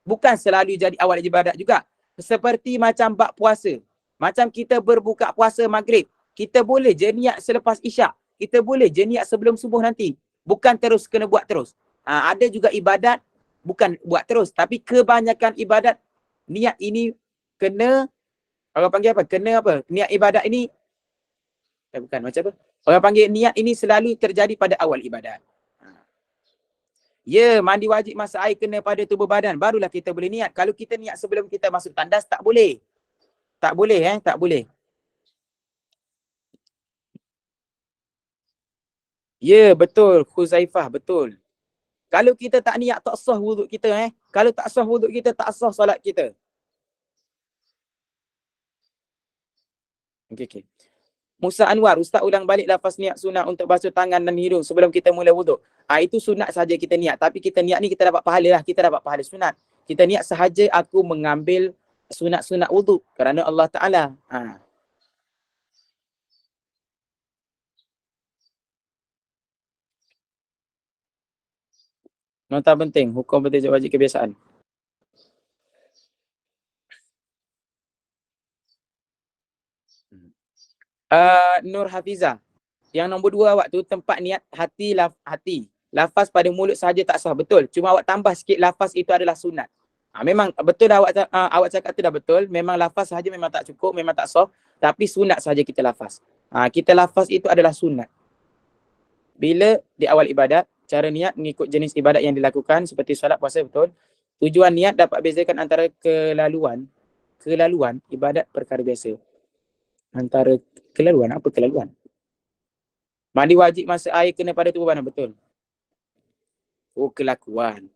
Bukan selalu jadi awal ibadat juga. Seperti macam bab puasa. Macam kita berbuka puasa maghrib. Kita boleh je niat selepas isyak. Kita boleh je niat sebelum subuh nanti. Bukan terus kena buat terus. Ada juga ibadat bukan buat terus. Tapi kebanyakan ibadat niat ini kena, orang panggil apa? Kena apa? Niat ibadat ini bukan macam apa? Orang panggil niat ini selalu terjadi pada awal ibadat. Ya, mandi wajib masa air kena pada tubuh badan. Barulah kita boleh niat. Kalau kita niat sebelum kita masuk tandas, tak boleh. Tak boleh, tak boleh. Ya, betul. Khuzaifah, betul. Kalau kita tak niat, tak sah wuduk kita. Kalau tak sah wuduk kita, tak sah solat kita. Okey. Musa Anwar, Ustaz ulang balik lafaz niat sunat untuk basuh tangan dan hidung sebelum kita mula wuduk. Itu sunat saja kita niat. Tapi kita niat ni kita dapat pahala lah. Kita dapat pahala sunat. Kita niat sahaja aku mengambil sunat-sunat wuduk kerana Allah Ta'ala. Nota penting. Hukum penting wajib kebiasaan. Nur Hafizah. Yang nombor 2 awak tu tempat niat hati. Lafaz pada mulut sahaja tak sah. Betul. Cuma awak tambah sikit lafaz itu adalah sunat. Memang betul awak cakap tu dah betul. Memang lafaz sahaja memang tak cukup, memang tak sah. Tapi sunat sahaja kita lafaz. Kita lafaz itu adalah sunat. Bila di awal ibadat, cara niat mengikut jenis ibadat yang dilakukan seperti solat, puasa, betul. Tujuan niat dapat bezakan antara kelaluan ibadat perkara biasa. Antara kelaluan, apa kelaluan? Mandi wajib masa air kena pada tubuh badan, betul. Oh, kelakuan.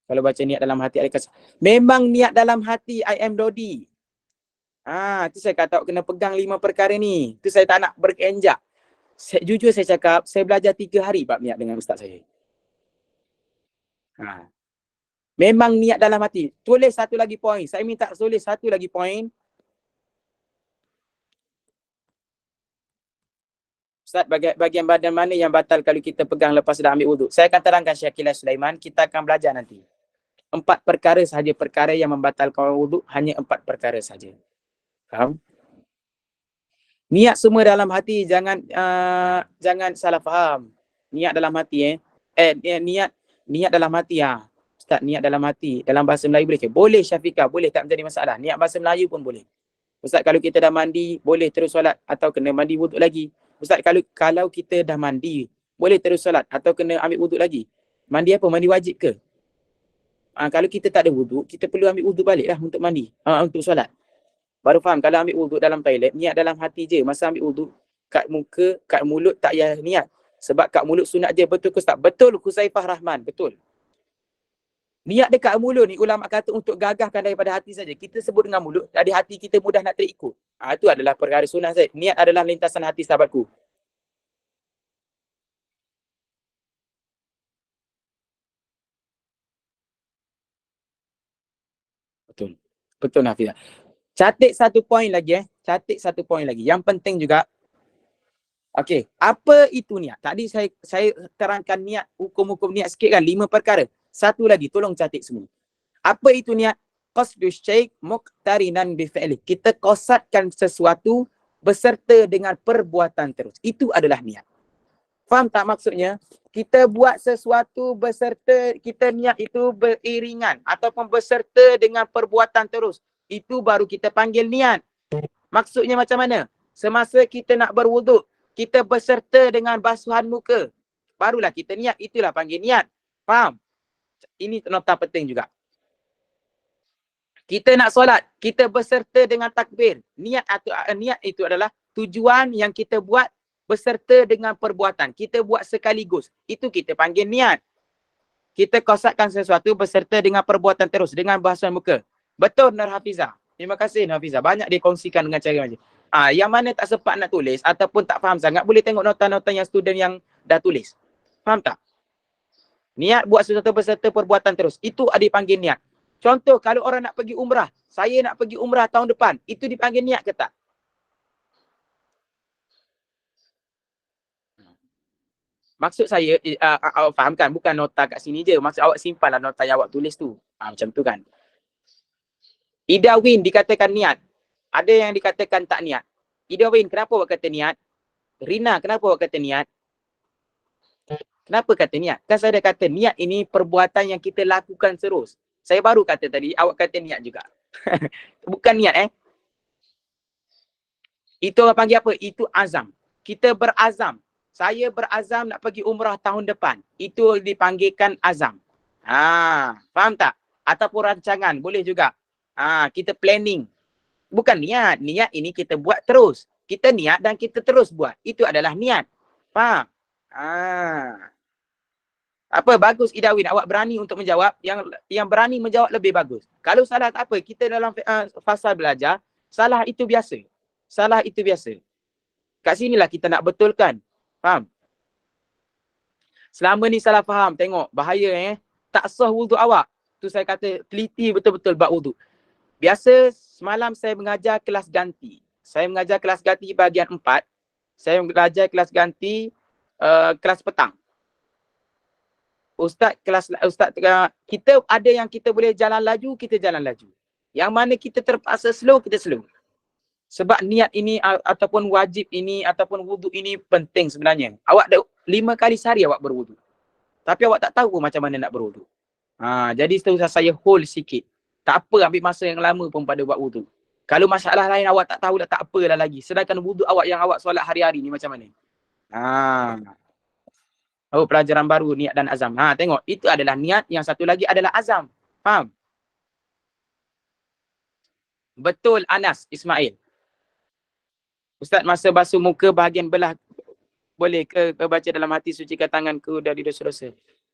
Kalau baca niat dalam hati, memang niat dalam hati I am Dodi. Tu saya kata kena pegang 5 perkara ni. Tu saya tak nak berenjak. Jujur saya cakap, saya belajar 3 hari bab niat dengan ustaz saya. Memang niat dalam hati. Tulis satu lagi poin. Saya minta tulis satu lagi poin. Ustaz, bagian badan mana yang batal kalau kita pegang lepas dah ambil wuduk? Saya akan terangkan Syakilah Sulaiman. Kita akan belajar nanti. 4 perkara sahaja perkara yang membatalkan wuduk. Hanya 4 perkara sahaja. Faham? Niat semua dalam hati. Jangan salah faham. Niat dalam hati niat dalam hati Ustaz, niat dalam hati. Dalam bahasa Melayu boleh ke? Boleh Syafiqah. Boleh, tak menjadi masalah. Niat bahasa Melayu pun boleh. Ustaz, kalau kita dah mandi, boleh terus solat atau kena mandi wuduk lagi. Ustaz, kalau kita dah mandi, boleh terus solat atau kena ambil wuduk lagi. Mandi apa? Mandi wajib ke? Kalau kita tak ada wuduk, kita perlu ambil wuduk balik lah untuk mandi. Untuk solat. Baru faham. Kalau ambil wuduk dalam toilet, niat dalam hati je. Masa ambil wuduk, kat muka, kat mulut tak payah niat. Sebab kat mulut sunat je. Betul ke Ustaz? Betul, Husaifah Rahman. Betul. Niat dekat mulut ni ulama kata untuk gagahkan daripada hati saja. Kita sebut dengan mulut, dari hati kita mudah nak terikut. Itu adalah perkara sunnah saja. Niat adalah lintasan hati sahabatku. Betul. Betul Hafizah. Catik satu poin lagi Catik satu poin lagi. Yang penting juga. Okey, apa itu niat? Tadi saya terangkan niat, hukum-hukum niat sikit kan, 5 perkara. Satu lagi, tolong catik semua. Apa itu niat? Qasdu syai' muqtarinan bi fi'li. Kita qasadkan sesuatu beserta dengan perbuatan terus. Itu adalah niat. Faham tak maksudnya? Kita buat sesuatu beserta, kita niat itu beriringan ataupun beserta dengan perbuatan terus. Itu baru kita panggil niat. Maksudnya macam mana? Semasa kita nak berwuduk, kita beserta dengan basuhan muka. Barulah kita niat. Itulah panggil niat. Faham? Ini nota penting juga. Kita nak solat, kita beserta dengan takbir. Niat itu adalah tujuan yang kita buat beserta dengan perbuatan. Kita buat sekaligus. Itu kita panggil niat. Kita qasadkan sesuatu beserta dengan perbuatan terus, dengan basuhan muka. Betul Nur Hafizah. Terima kasih Nur Hafizah. Banyak dikongsikan dengan cara macam. Yang mana tak sempat nak tulis ataupun tak faham sangat, boleh tengok nota-nota yang student yang dah tulis. Faham tak? Niat buat sesuatu beserta perbuatan terus. Itu ada dipanggil niat. Contoh, kalau orang nak pergi umrah. Saya nak pergi umrah tahun depan. Itu dipanggil niat ke tak? Maksud saya, awak faham kan? Bukan nota kat sini je. Maksud awak simpan lah nota yang awak tulis tu. Macam tu kan? Ida Win dikatakan niat. Ada yang dikatakan tak niat. Ida Win, kenapa awak kata niat? Rina, kenapa awak kata niat? Kenapa kata niat? Kan saya dah kata niat ini perbuatan yang kita lakukan terus. Saya baru kata tadi, awak kata niat juga. Bukan niat Itu orang panggil apa? Itu azam. Kita berazam. Saya berazam nak pergi umrah tahun depan. Itu dipanggilkan azam. Faham tak? Ataupun rancangan, boleh juga. Kita planning. Bukan niat. Niat ini kita buat terus. Kita niat dan kita terus buat. Itu adalah niat. Faham? Apa bagus Idawin, awak berani untuk menjawab. Yang berani menjawab lebih bagus. Kalau salah tak apa, kita dalam fasa belajar, salah itu biasa. Salah itu biasa. Kat sinilah kita nak betulkan. Faham? Selama ni salah faham, tengok bahaya tak sah wuduk awak. Tu saya kata teliti betul-betul bab wuduk. Biasa semalam saya mengajar kelas ganti. Saya mengajar kelas ganti bahagian 4. Saya mengajar kelas ganti kelas petang. Ustaz kita ada yang kita boleh jalan laju, kita jalan laju. Yang mana kita terpaksa slow, kita slow. Sebab niat ini ataupun wajib ini ataupun wuduk ini penting sebenarnya. Awak dah 5 kali sehari awak berwuduk. Tapi awak tak tahu macam mana nak berwuduk. Jadi saya hold sikit. Tak apa ambil masa yang lama pun pada buat wuduk. Kalau masalah lain awak tak tahu dah, tak apalah lagi. Sedangkan wuduk awak yang awak solat hari-hari ni macam mana? Pelajaran baru niat dan azam. Tengok, itu adalah niat, yang satu lagi adalah azam. Faham? Betul Anas Ismail. Ustaz, masa basuh muka bahagian belah boleh ke baca dalam hati sucikan tanganku dari dosa-dosa?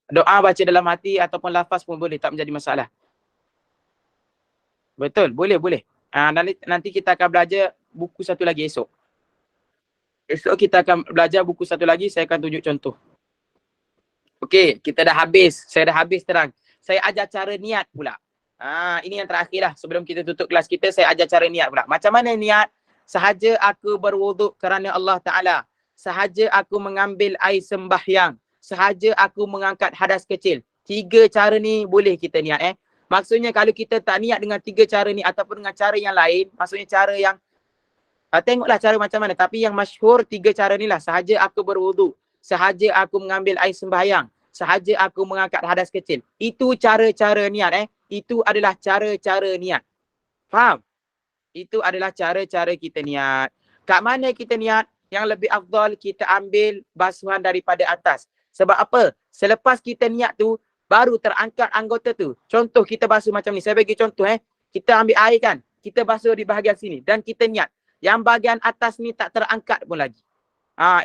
Doa baca dalam hati ataupun lafaz pun boleh, tak menjadi masalah. Betul, boleh. Nanti kita akan belajar buku satu lagi esok. Esok kita akan belajar buku satu lagi, saya akan tunjuk contoh. Okey, kita dah habis. Saya dah habis terang. saya ajar cara niat pula. Ini yang terakhir lah. Sebelum kita tutup kelas kita, saya ajar cara niat pula. Macam mana niat? Sahaja aku berwuduk kerana Allah Ta'ala. Sahaja aku mengambil air sembahyang. Sahaja aku mengangkat hadas kecil. 3 cara ni boleh kita niat. Maksudnya kalau kita tak niat dengan 3 cara ni ataupun dengan cara yang lain, maksudnya cara yang tengoklah cara macam mana. Tapi yang masyhur 3 cara ni lah. Sahaja aku berwuduk. Sahaja aku mengambil air sembahyang. Sahaja aku mengangkat hadas kecil. Itu cara-cara niat. Itu adalah cara-cara niat. Faham? Itu adalah cara-cara kita niat. Kat mana kita niat? Yang lebih afdal kita ambil basuhan daripada atas. Sebab apa? Selepas kita niat tu, baru terangkat anggota tu. Contoh kita basuh macam ni. Saya bagi contoh. Kita ambil air kan. Kita basuh di bahagian sini. Dan kita niat. Yang bahagian atas ni tak terangkat pun lagi.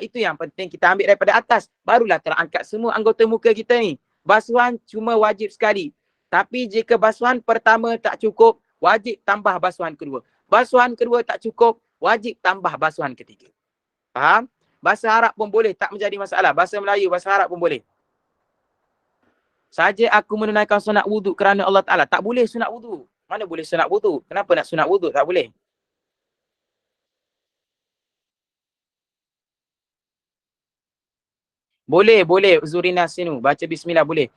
Itu yang penting kita ambil daripada atas. Barulah terangkat semua anggota muka kita ni. Basuhan cuma wajib sekali. Tapi jika basuhan pertama tak cukup, wajib tambah basuhan kedua. Basuhan kedua tak cukup, wajib tambah basuhan ketiga. Faham? Bahasa Arab pun boleh, tak menjadi masalah. Bahasa Melayu, bahasa Arab pun boleh. Saja aku menunaikan sunat wuduk kerana Allah Ta'ala. Tak boleh sunat wuduk. Mana boleh sunat wuduk? Kenapa nak sunat wuduk? Tak boleh. Boleh. Zurina sinu. Baca bismillah boleh.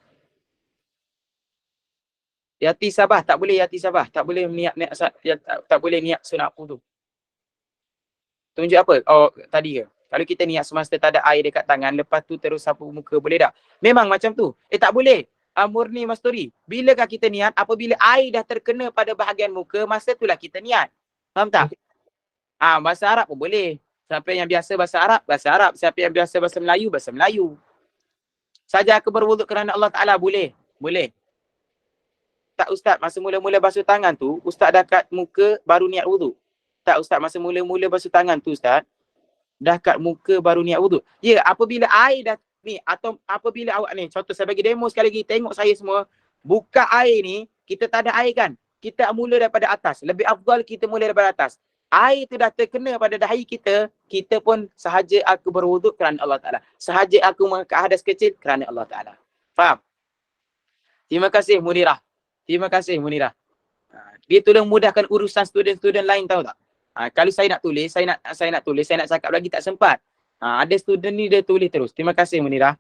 Yati sabah. Tak boleh yati sabah. Tak boleh niat tak boleh niat sunat wuduk. Tunjuk apa? Oh, tadi ke? Kalau kita niat semasa tak ada air dekat tangan, lepas tu terus sapu muka, boleh tak? Memang macam tu. Tak boleh. Murni Masturi. Bilakah kita niat? Apabila air dah terkena pada bahagian muka, masa itulah kita niat. Faham tak? Bahasa Arab pun boleh. Siapa yang biasa bahasa Arab, bahasa Arab. Siapa yang biasa bahasa Melayu, bahasa Melayu. Saja aku berwuduk kerana Allah Ta'ala, boleh. Boleh. Tak Ustaz, masa mula-mula basuh tangan tu, Ustaz dah kat muka baru niat wuduk. Tak Ustaz, masa mula-mula basuh tangan tu Ustaz, dah kat muka baru niat wuduk. Ya, apabila air dah ni, atau apabila awak ni, contoh saya bagi demo sekali lagi, tengok saya semua, buka air ni, kita tak ada air kan, kita mula daripada atas. Lebih afdal kita mula daripada atas. Air tu dah terkena pada dahi kita, kita pun sahaja aku berwuduk kerana Allah Ta'ala. Sahaja aku mengangkat hadas kecil kerana Allah Ta'ala. Faham? Terima kasih Munirah. Terima kasih Munirah. Dia tolong mudahkan urusan student-student lain, tahu tak? Kalau saya nak tulis, saya nak cakap lagi tak sempat. Ada student ni dia tulis terus. Terima kasih Munirah.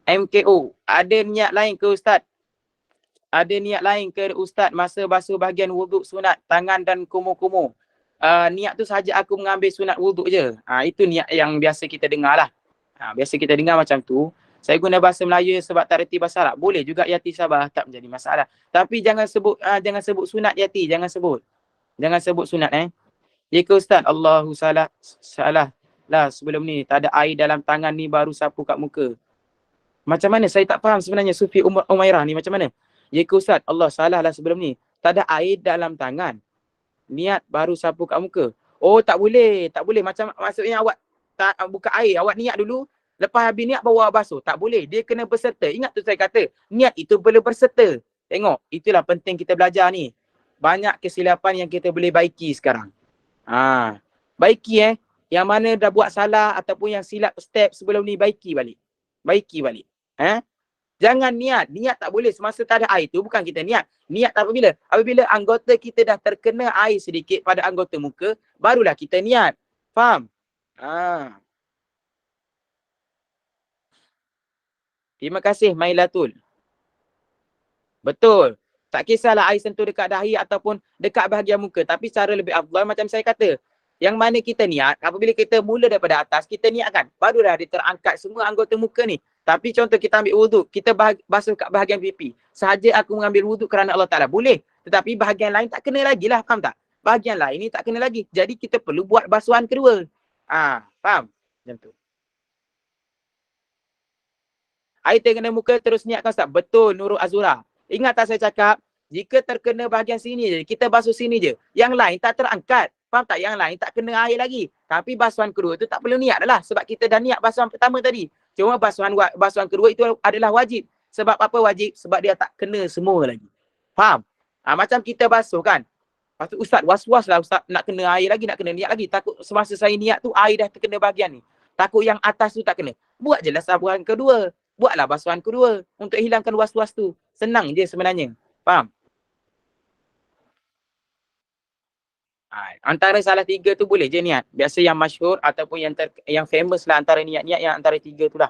MKO, ada niat lain ke Ustaz? Ada niat lain ke Ustaz masa basuh bahagian wuduk sunat tangan dan kumu-kumu? Niat tu saja aku mengambil sunat wuduk je. Itu niat yang biasa kita dengar lah. Biasa kita dengar macam tu. Saya guna bahasa Melayu sebab tak reti bahasa Arab. Boleh juga yati sabah, tak menjadi masalah. Tapi jangan sebut sunat yati, jangan sebut. Jangan sebut sunat Ya ke Ustaz? Allahu salah lah sebelum ni tak ada air dalam tangan ni baru sapu kat muka. Macam mana? Saya tak faham sebenarnya Sufi Umairah ni macam mana? Ya ke Ustaz? Allah salah lah sebelum ni. Tak ada air dalam tangan. Niat baru sapu kat muka. Oh tak boleh. Tak boleh. Maksudnya awak tak buka air. Awak niat dulu. Lepas habis niat bawa basuh. Tak boleh. Dia kena berserta. Ingat tu saya kata. Niat itu perlu berserta. Tengok. Itulah penting kita belajar ni. Banyak kesilapan yang kita boleh baiki sekarang. Baiki Yang mana dah buat salah ataupun yang silap step sebelum ni, baiki balik. Jangan niat. Niat tak boleh semasa tak ada air tu. Bukan kita niat. Niat apabila? Apabila anggota kita dah terkena air sedikit pada anggota muka, barulah kita niat. Faham? Terima kasih Mailatul. Betul. Tak kisahlah air sentuh dekat dahi ataupun dekat bahagian muka. Tapi cara lebih afdal macam saya kata. Yang mana kita niat, apabila kita mula daripada atas, kita niatkan. Barulah dia terangkat semua anggota muka ni. Tapi contoh kita ambil wuduk, kita basuh kat bahagian pipi. Sahaja aku mengambil wuduk kerana Allah Ta'ala. Boleh. Tetapi bahagian lain tak kena lagi lah. Faham tak? Bahagian lain ni tak kena lagi. Jadi kita perlu buat basuhan kedua. Faham? Macam tu. Air terkena muka terus niatkan Ustaz. Betul Nurul Azura. Ingat tak saya cakap? Jika terkena bahagian sini je, kita basuh sini je. Yang lain tak terangkat. Faham tak? Yang lain tak kena air lagi. Tapi basuhan kedua tu tak perlu niat dah lah. Sebab kita dah niat basuhan pertama tadi. Cuma basuhan kedua itu adalah wajib. Sebab apa wajib? Sebab dia tak kena semua lagi. Faham? Macam kita basuh kan. Lepas tu Ustaz, was-was lah Ustaz nak kena air lagi, nak kena niat lagi. Takut semasa saya niat tu air dah terkena bahagian ni. Takut yang atas tu tak kena. Buat je lah sabuhan kedua. buatlah basuhan kedua untuk hilangkan was-was tu. Senang je sebenarnya. Faham? Antara salah tiga tu boleh je niat. Biasa yang masyhur ataupun yang famous lah antara niat-niat yang antara tiga tu lah.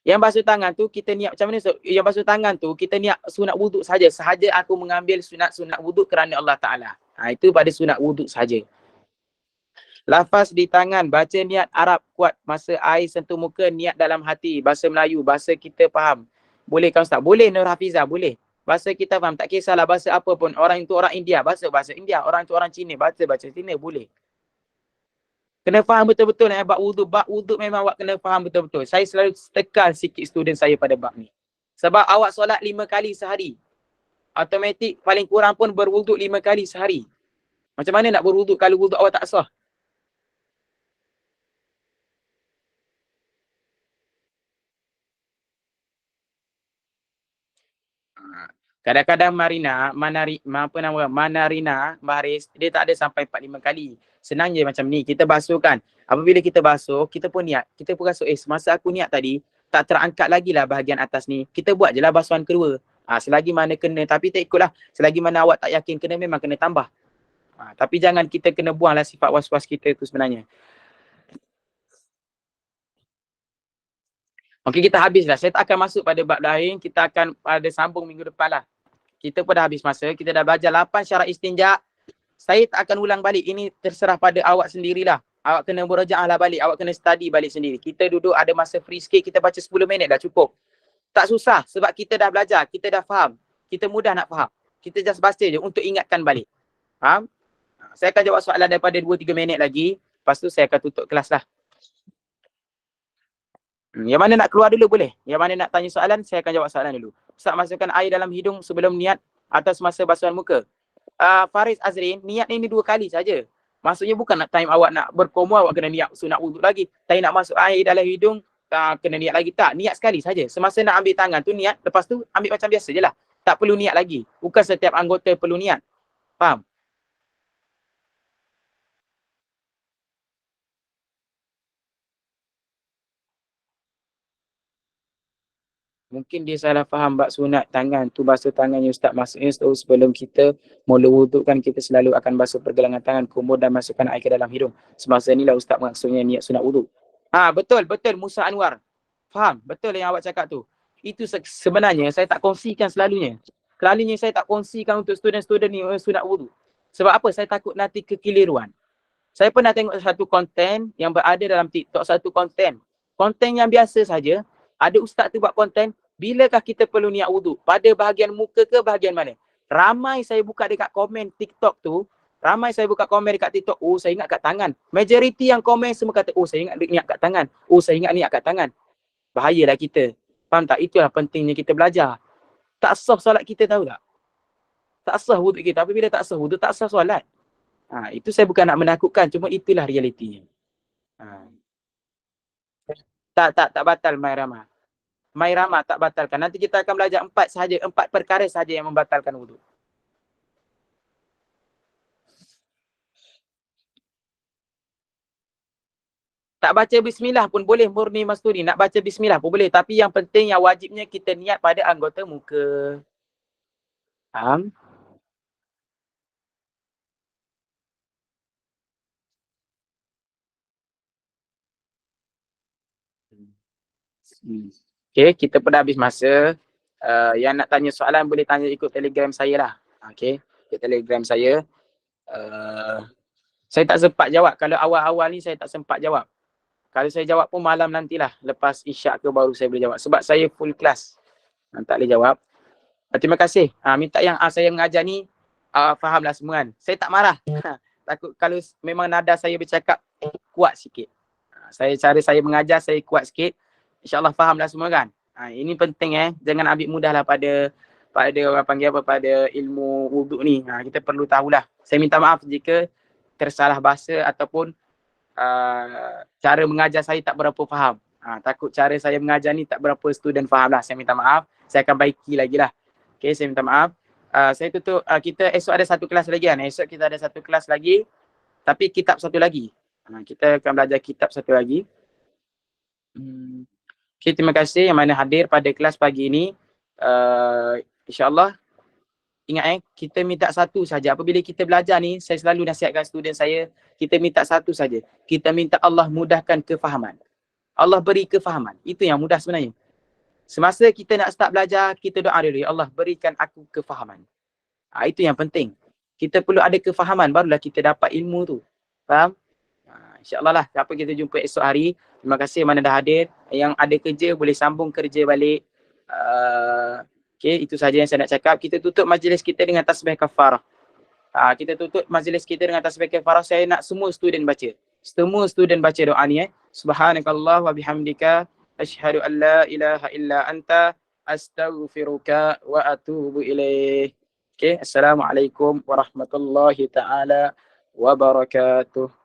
Yang basuh tangan tu kita niat macam mana? Yang basuh tangan tu kita niat sunat wuduk saja. Sahaja aku mengambil sunat wuduk kerana Allah Ta'ala. Itu pada sunat wuduk saja. Lafaz di tangan, baca niat Arab kuat. Masa air sentuh muka, niat dalam hati. Bahasa Melayu, bahasa kita faham. Boleh kan Ustaz? Boleh Nur Hafizah, boleh. Bahasa kita faham, tak kisahlah bahasa apa pun. Orang itu orang India, bahasa India. Orang itu orang Cina, bahasa Cina, boleh. Kena faham betul-betul bab wuduk. Bab wuduk memang awak kena faham betul-betul. Saya selalu tekan sikit student saya pada bab ni. Sebab awak solat 5 kali sehari. Automatik paling kurang pun berwuduk 5 kali sehari. Macam mana nak berwuduk kalau wuduk awak tak sah? Kadang-kadang Manarina Baris, dia tak ada sampai 4-5 kali. Senang je macam ni. Kita basuh kan. Apabila kita basuh, kita pun niat. Kita pun rasa, semasa aku niat tadi, tak terangkat lagi lah bahagian atas ni. Kita buat je lah basuhan kedua. Selagi mana kena, tapi tak ikutlah. Selagi mana awak tak yakin kena, memang kena tambah. Tapi jangan kita kena buanglah sifat was-was kita tu sebenarnya. Okey, kita habis lah. Saya tak akan masuk pada bab lain. Kita akan pada sambung minggu depan lah. Kita pun dah habis masa. Kita dah belajar 8 syarat istinja. Saya tak akan ulang balik. Ini terserah pada awak sendirilah. Awak kena murajaah lah balik. Awak kena study balik sendiri. Kita duduk ada masa free sikit. Kita baca 10 minit dah cukup. Tak susah sebab kita dah belajar. Kita dah faham. Kita mudah nak faham. Kita just baca je untuk ingatkan balik. Faham? Saya akan jawab soalan daripada 2-3 minit lagi. Lepas tu saya akan tutup kelas lah. Yang mana nak keluar dulu boleh. Yang mana nak tanya soalan, saya akan jawab soalan dulu. Ustaz, masukkan air dalam hidung sebelum niat atas masa basuhan muka. Faris Azrin, niat ini 2 kali saja. Maksudnya bukan nak time awak nak berkomu, awak kena niat sunat wuduk lagi. Tapi nak masuk air dalam hidung, kena niat lagi. Tak, niat sekali saja. Semasa nak ambil tangan tu niat, lepas tu ambil macam biasa je lah. Tak perlu niat lagi. Bukan setiap anggota perlu niat. Faham? Mungkin dia salah faham bab sunat tangan tu, basuh tangannya Ustaz. Maksudnya sebelum kita mula wuduk kan kita selalu akan basuh pergelangan tangan, kumur dan masukkan air ke dalam hidung. Semasa inilah Ustaz maksudnya niat sunat wuduk. Betul, Musa Anwar. Faham? Betul yang awak cakap tu. Itu sebenarnya saya tak kongsikan selalunya. Selalunya saya tak kongsikan untuk student-student ni sunat wuduk. Sebab apa? Saya takut nanti kekeliruan. Saya pernah tengok satu konten yang berada dalam TikTok, satu konten. Konten yang biasa saja. Ada ustaz tu buat konten, bilakah kita perlu niat wuduk? Pada bahagian muka ke bahagian mana? Ramai saya buka dekat komen TikTok tu, saya ingat kat tangan. Majoriti yang komen semua kata, saya ingat niat kat tangan. Saya ingat niat kat tangan. Bahayalah kita. Faham tak? Itulah pentingnya kita belajar. Tak sah solat kita, tahu tak? Tak sah wuduk kita. Apabila tak sah wuduk, tak sah solat. Itu saya bukan nak menakutkan, cuma itulah realitinya. Tak batal Mairama. Mairama tak batalkan. Nanti kita akan belajar 4 perkara saja yang membatalkan wuduk. Tak baca bismillah pun boleh, Murni Masturi. Nak baca bismillah pun boleh. Tapi yang penting, yang wajibnya kita niat pada anggota muka. Faham? Okay, kita pun dah habis masa. Yang nak tanya soalan boleh tanya ikut Telegram saya lah. Okay, ikut Telegram saya. Saya tak sempat jawab. Kalau awal-awal ni saya tak sempat jawab. Kalau saya jawab pun malam nantilah. Lepas isyak ke baru saya boleh jawab. Sebab saya full kelas. Tak boleh jawab. Terima kasih. Minta yang saya mengajar ni fahamlah semua kan. Saya tak marah. Takut kalau memang nada saya bercakap kuat sikit. Cara saya mengajar saya kuat sikit. InsyaAllah fahamlah semua kan. Ini penting Jangan ambil mudahlah pada orang panggil apa, pada ilmu wuduk ni. Kita perlu tahulah. Saya minta maaf jika tersalah bahasa ataupun cara mengajar saya tak berapa faham. Takut cara saya mengajar ni tak berapa student faham lah. Saya minta maaf. Saya akan baiki lagi lah. Okay, saya minta maaf. Saya tutup. Kita esok ada satu kelas lagi kan. Esok kita ada satu kelas lagi. Tapi kitab satu lagi. Kita akan belajar kitab satu lagi. Okay, terima kasih yang mana hadir pada kelas pagi ini. InsyaAllah, ingat kita minta satu saja. Apabila kita belajar ni, saya selalu nasihatkan student saya, kita minta satu saja. Kita minta Allah mudahkan kefahaman. Allah beri kefahaman. Itu yang mudah sebenarnya. Semasa kita nak start belajar, kita doa dulu, ya Allah berikan aku kefahaman. Itu yang penting. Kita perlu ada kefahaman, barulah kita dapat ilmu tu. Faham? InsyaAllah lah. Siapa kita jumpa esok hari. Terima kasih mana dah hadir. Yang ada kerja boleh sambung kerja balik. Okay, itu saja yang saya nak cakap. Kita tutup majlis kita dengan tasbih kafarah. Kita tutup majlis kita dengan tasbih kafarah. Saya nak semua student baca. Semua student baca doa ni. Subhanakallah wa bihamdika. Ashhadu an la ilaha illa anta. Astaghfiruka wa atubu ilaih. Okay, Assalamualaikum warahmatullahi ta'ala wabarakatuh.